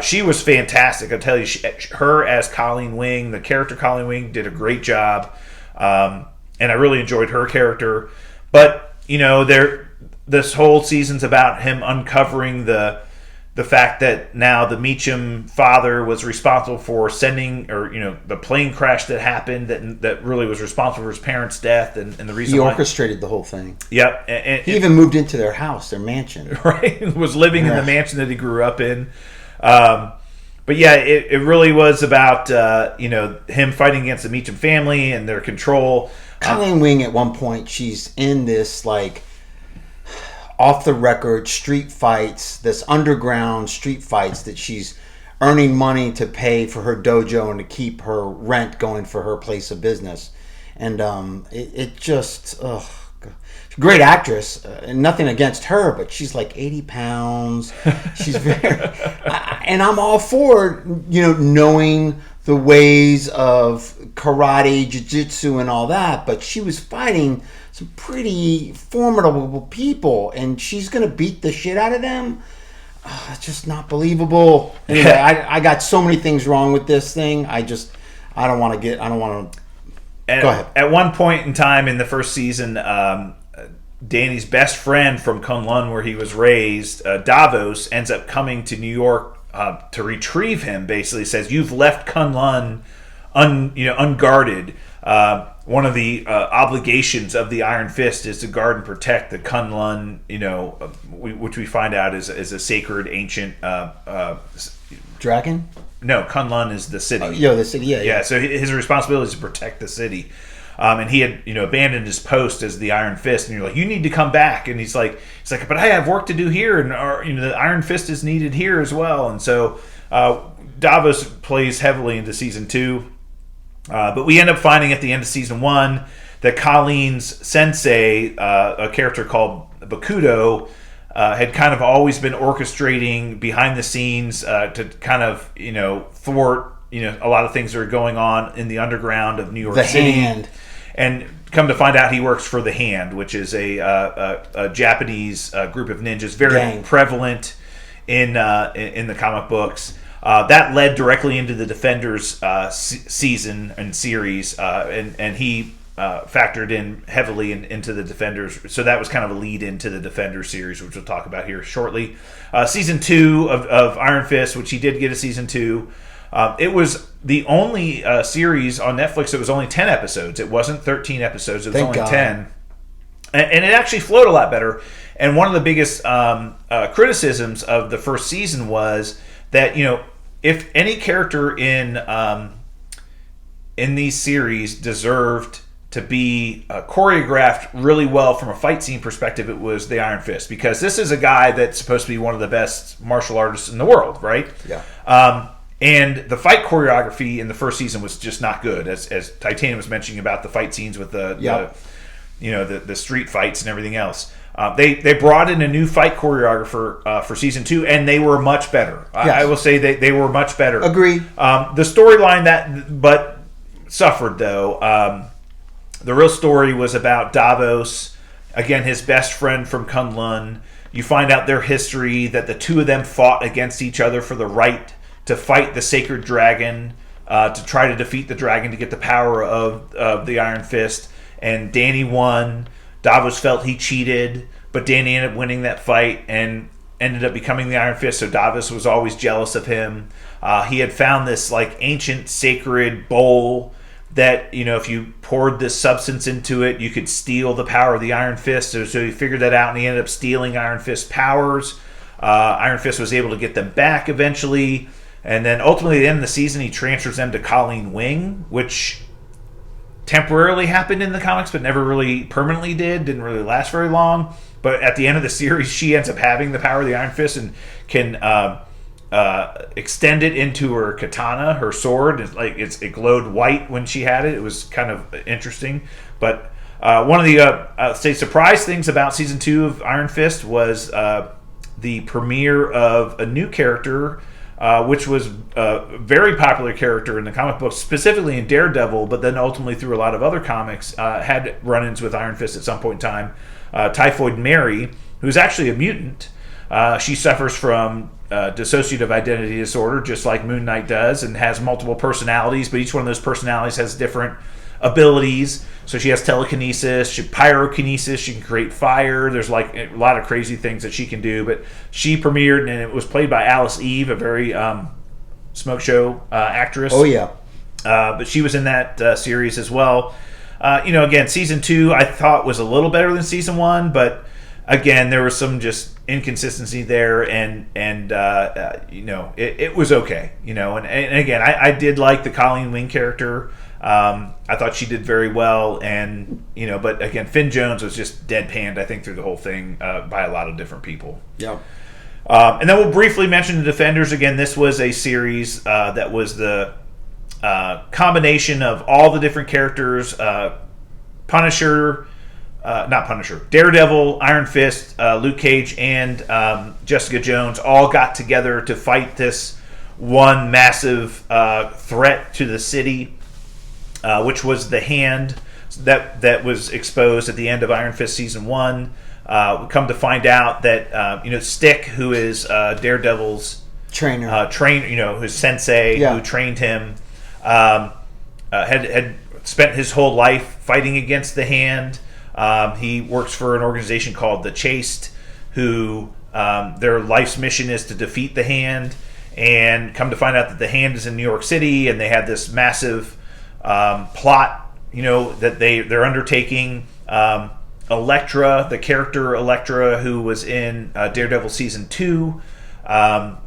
She was fantastic. I'll tell you, her as Colleen Wing, the character Colleen Wing, did a great job. And I really enjoyed her character. But, this whole season's about him uncovering the fact that now the Meacham father was responsible for sending, or the plane crash that happened that really was responsible for his parents' death, and the reason he orchestrated the whole thing. Yep, and he even moved into their house, their mansion. Right, was living in the mansion that he grew up in. But yeah, it really was about him fighting against the Meacham family and their control. Colleen Wing, at one point, she's in this like off the record street fights, this underground street fights that she's earning money to pay for her dojo and to keep her rent going for her place of business. And it just, great actress, and nothing against her, but she's like 80 pounds. She's very, and I'm all for, knowing the ways of karate, jiu-jitsu, and all that, but she was fighting some pretty formidable people, and she's going to beat the shit out of them. It's just not believable. Anyway, I got so many things wrong with this thing. I don't want to. Go ahead. At one point in time in the first season, Danny's best friend from Kunlun, where he was raised, Davos, ends up coming to New York to retrieve him. Basically, says, "You've left Kunlun unguarded." One of the obligations of the Iron Fist is to guard and protect the Kunlun, which we find out is a sacred ancient dragon. No, Kunlun is the city. The city. Yeah. So his responsibility is to protect the city. And he had, abandoned his post as the Iron Fist, and you're like, you need to come back. And he's like, but I have work to do here, and the Iron Fist is needed here as well. And so Davos plays heavily into season 2, but we end up finding at the end of season 1 that Colleen's sensei, a character called Bakudo, had kind of always been orchestrating behind the scenes to kind of thwart a lot of things that are going on in the underground of New York City. Hand. And come to find out, he works for the Hand, which is a Japanese group of ninjas, very prevalent in the comic books. That led directly into the Defenders season and series, and he factored in heavily into the Defenders. So that was kind of a lead into the Defenders series, which we'll talk about here shortly. Season 2 of Iron Fist, which he did get a season 2. It was the only series on Netflix that was only 10 episodes. It wasn't 13 episodes. It was only 10. And it actually flowed a lot better. And one of the biggest criticisms of the first season was that, if any character in these series deserved to be choreographed really well from a fight scene perspective, it was the Iron Fist. Because this is a guy that's supposed to be one of the best martial artists in the world, right? Yeah. And the fight choreography in the first season was just not good, as Titanium was mentioning about the fight scenes with the street fights and everything else. They brought in a new fight choreographer for season 2, and they were much better. Yes. I will say they were much better. Agreed. The storyline but suffered though. The real story was about Davos, again his best friend from Kunlun. You find out their history, that the two of them fought against each other for the right to fight the sacred dragon, to try to defeat the dragon to get the power of the Iron Fist. And Danny won. Davos felt he cheated, but Danny ended up winning that fight and ended up becoming the Iron Fist. So Davos was always jealous of him. He had found this ancient sacred bowl that, if you poured this substance into it, you could steal the power of the Iron Fist. So he figured that out, and he ended up stealing Iron Fist powers. Iron Fist was able to get them back eventually. And then ultimately at the end of the season, he transfers them to Colleen Wing, which temporarily happened in the comics, but never really permanently didn't really last very long. But at the end of the series, she ends up having the power of the Iron Fist and can extend it into her katana, her sword. It glowed white when she had it. It was kind of interesting. But one of the surprise things about season 2 of Iron Fist was the premiere of a new character, which was a very popular character in the comic books, specifically in Daredevil, but then ultimately through a lot of other comics, had run-ins with Iron Fist at some point in time. Typhoid Mary, who's actually a mutant. She suffers from dissociative identity disorder, just like Moon Knight does, and has multiple personalities, but each one of those personalities has different abilities. So she has telekinesis, pyrokinesis, she can create fire. There's a lot of crazy things that she can do. But she premiered, and it was played by Alice Eve, a very smoke show actress. Oh yeah. But she was in that series as well. Again, season 2 I thought was a little better than season 1, but again, there was some just inconsistency there, and it was okay. And again, I did like the Colleen Wing character. I thought she did very well, and but again, Finn Jones was just deadpanned, I think, through the whole thing by a lot of different people. Yep. And then we'll briefly mention the Defenders again. This was a series that was the combination of all the different characters: Daredevil, Iron Fist, Luke Cage, and Jessica Jones all got together to fight this one massive threat to the city, which was the Hand that was exposed at the end of Iron Fist season 1. We come to find out that Stick, who is Daredevil's trainer, his sensei, who trained him, had spent his whole life fighting against the Hand. He works for an organization called the Chaste, who their life's mission is to defeat the Hand. And come to find out that the Hand is in New York City, and they had this massive plot, that they're undertaking. Elektra, the character Elektra, who was in Daredevil season 2, and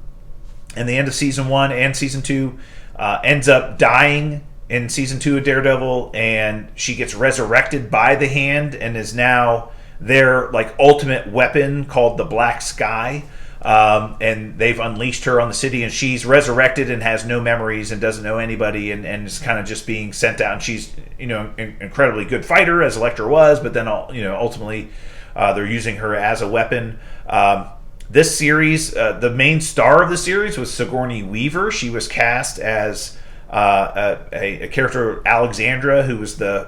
the end of season 1 and season 2, ends up dying in season 2 of Daredevil, and she gets resurrected by the Hand and is now their ultimate weapon called the Black Sky. And they've unleashed her on the city, and she's resurrected and has no memories and doesn't know anybody, and is kind of just being sent out. And she's an incredibly good fighter, as Elektra was, but then ultimately they're using her as a weapon. This series, the main star of the series was Sigourney Weaver. She was cast as a character, Alexandra, who was the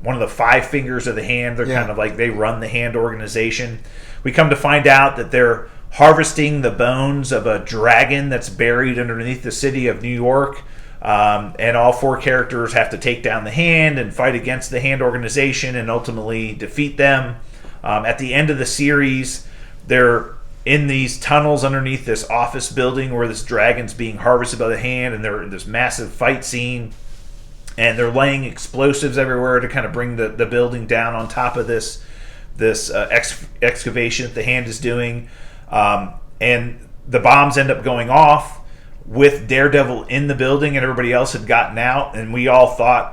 one of the five fingers of the Hand. They're kind of they run the Hand organization. We come to find out that they're harvesting the bones of a dragon that's buried underneath the city of New York. And all four characters have to take down the Hand and fight against the Hand organization and ultimately defeat them. At the end of the series, they're in these tunnels underneath this office building where this dragon's being harvested by the Hand, and they're in this massive fight scene. And they're laying explosives everywhere to kind of bring the building down on top of this excavation that the Hand is doing. And the bombs end up going off with Daredevil in the building, and everybody else had gotten out, and we all thought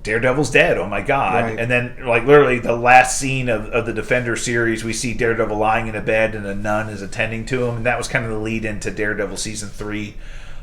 Daredevil's dead. Oh my God. Right. And then literally the last scene of the Defender series, we see Daredevil lying in a bed and a nun is attending to him, and that was kind of the lead into Daredevil season 3.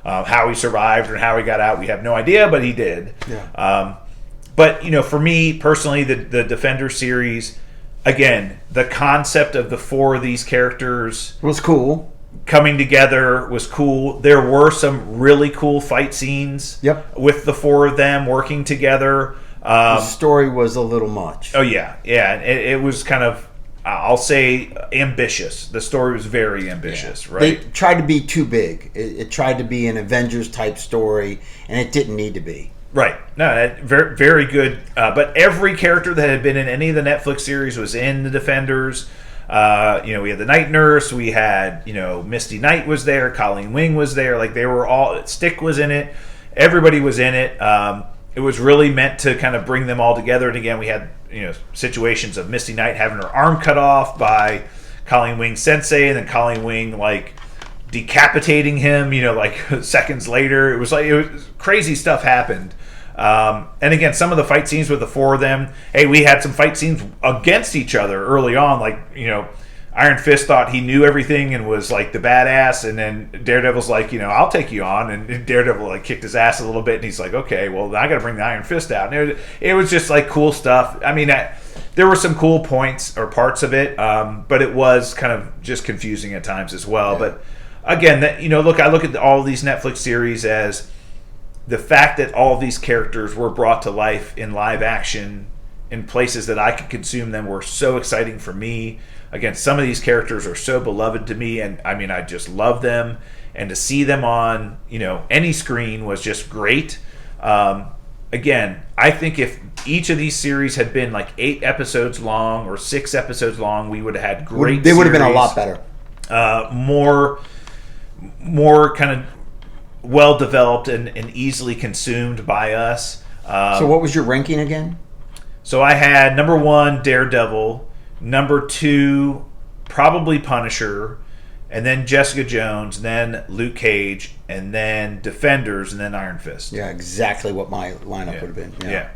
How he survived and how he got out, we have no idea, but he did. But for me personally, the Defender series, again, the concept of the four of these characters was cool. Coming together was cool. There were some really cool fight scenes with the four of them working together. The story was a little much. Oh, yeah. It was kind of, I'll say, ambitious. The story was very ambitious, right? They tried to be too big. It tried to be an Avengers-type story, and it didn't need to be. Right. No, very, very good. But every character that had been in any of the Netflix series was in the Defenders. We had the Night Nurse. We had, Misty Knight was there. Colleen Wing was there. They were all... Stick was in it. Everybody was in it. It was really meant to kind of bring them all together. And again, we had, situations of Misty Knight having her arm cut off by Colleen Wing's sensei, and then Colleen Wing, decapitating him, seconds later. It was crazy stuff happened. And again, some of the fight scenes with the four of them, we had some fight scenes against each other early on. Iron Fist thought he knew everything and was the badass, and then Daredevil's I'll take you on, and Daredevil kicked his ass a little bit, and he's okay, well, I got to bring the Iron Fist out. And it was just cool stuff. I mean, there were some cool points or parts of it, but it was kind of just confusing at times as well. But again, I look at all these Netflix series as the fact that all of these characters were brought to life in live action in places that I could consume them were so exciting for me. Again, some of these characters are so beloved to me, and I mean, I just love them. And to see them on, any screen was just great. Again, I think if each of these series had been 8 episodes long or 6 episodes long, we would have had great. They would have been a lot better. More kind of well developed and easily consumed by us. So what was your ranking again? So I had number 1 Daredevil, number 2 probably Punisher, and then Jessica Jones, and then Luke Cage, and then Defenders, and then Iron Fist. Yeah, exactly what my lineup would have been. Yeah.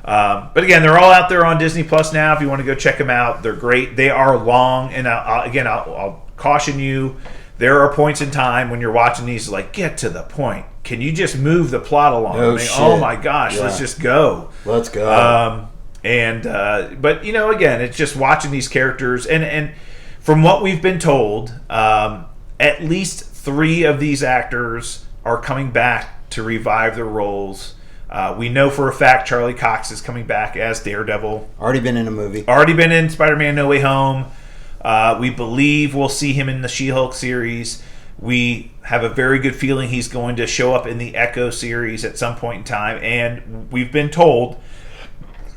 But again, they're all out there on Disney Plus now. If you want to go check them out, they're great. They are long, and I'll caution you. There are points in time when you're watching these, like, get to the point. Can you just move the plot along? Oh my gosh, let's just go. Let's go. But again, it's just watching these characters, and from what we've been told, at least 3 of these actors are coming back to revive their roles. We know for a fact Charlie Cox is coming back as Daredevil. Already been in a movie. Already been in Spider-Man No Way Home. We believe we'll see him in the She-Hulk series. We have a very good feeling he's going to show up in the Echo series at some point in time. And we've been told,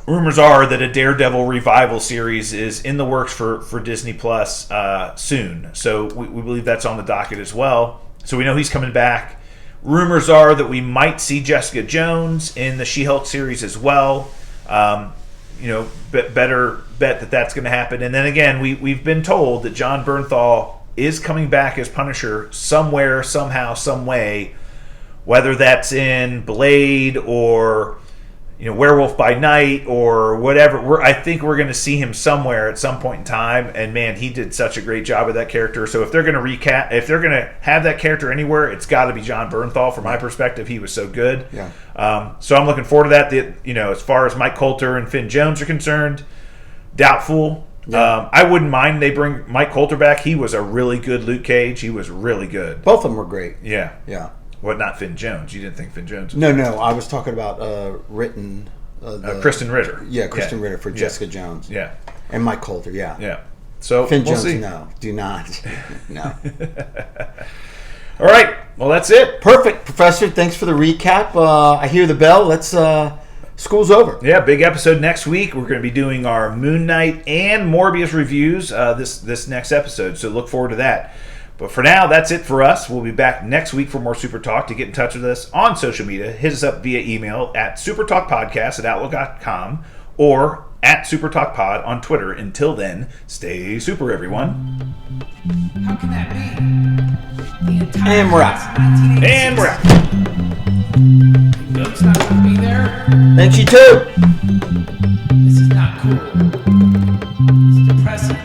rumors are that a Daredevil revival series is in the works for Disney Plus soon. So we believe that's on the docket as well. So we know he's coming back. Rumors are that we might see Jessica Jones in the She-Hulk series as well. Better bet that's going to happen. And then again, we've been told that John Bernthal is coming back as Punisher somewhere, somehow, some way, whether that's in Blade or Werewolf by Night or whatever. I think we're going to see him somewhere at some point in time. And man, he did such a great job with that character. So if they're going to if they're going to have that character anywhere, it's got to be John Bernthal. From my perspective, he was so good. Yeah. So I'm looking forward to that. As far as Mike Coulter and Finn Jones are concerned, doubtful. Yeah. I wouldn't mind they bring Mike Coulter back. He was a really good Luke Cage. He was really good. Both of them were great. Yeah. Yeah. What, not Finn Jones? You didn't think Finn Jones was No, I was talking about Kristen Ritter. Yeah, Kristen Ritter for Jessica Jones. Yeah. And Mike Coulter, yeah. Yeah. So Finn we'll Jones, see. no. Do not. No. All right. Well, that's it. Perfect, Professor. Thanks for the recap. I hear the bell. Let's school's over. Yeah, big episode next week. We're going to be doing our Moon Knight and Morbius reviews this next episode. So look forward to that. But for now, that's it for us. We'll be back next week for more Super Talk. To get in touch with us on social media, hit us up via email at supertalkpodcast@outlook.com or at supertalkpod on Twitter. Until then, stay super, everyone. How can that be? The entire And we're out. class of 1986. And we're out. Luke's not going to be there. Thanks, you too. This is not cool. It's depressing.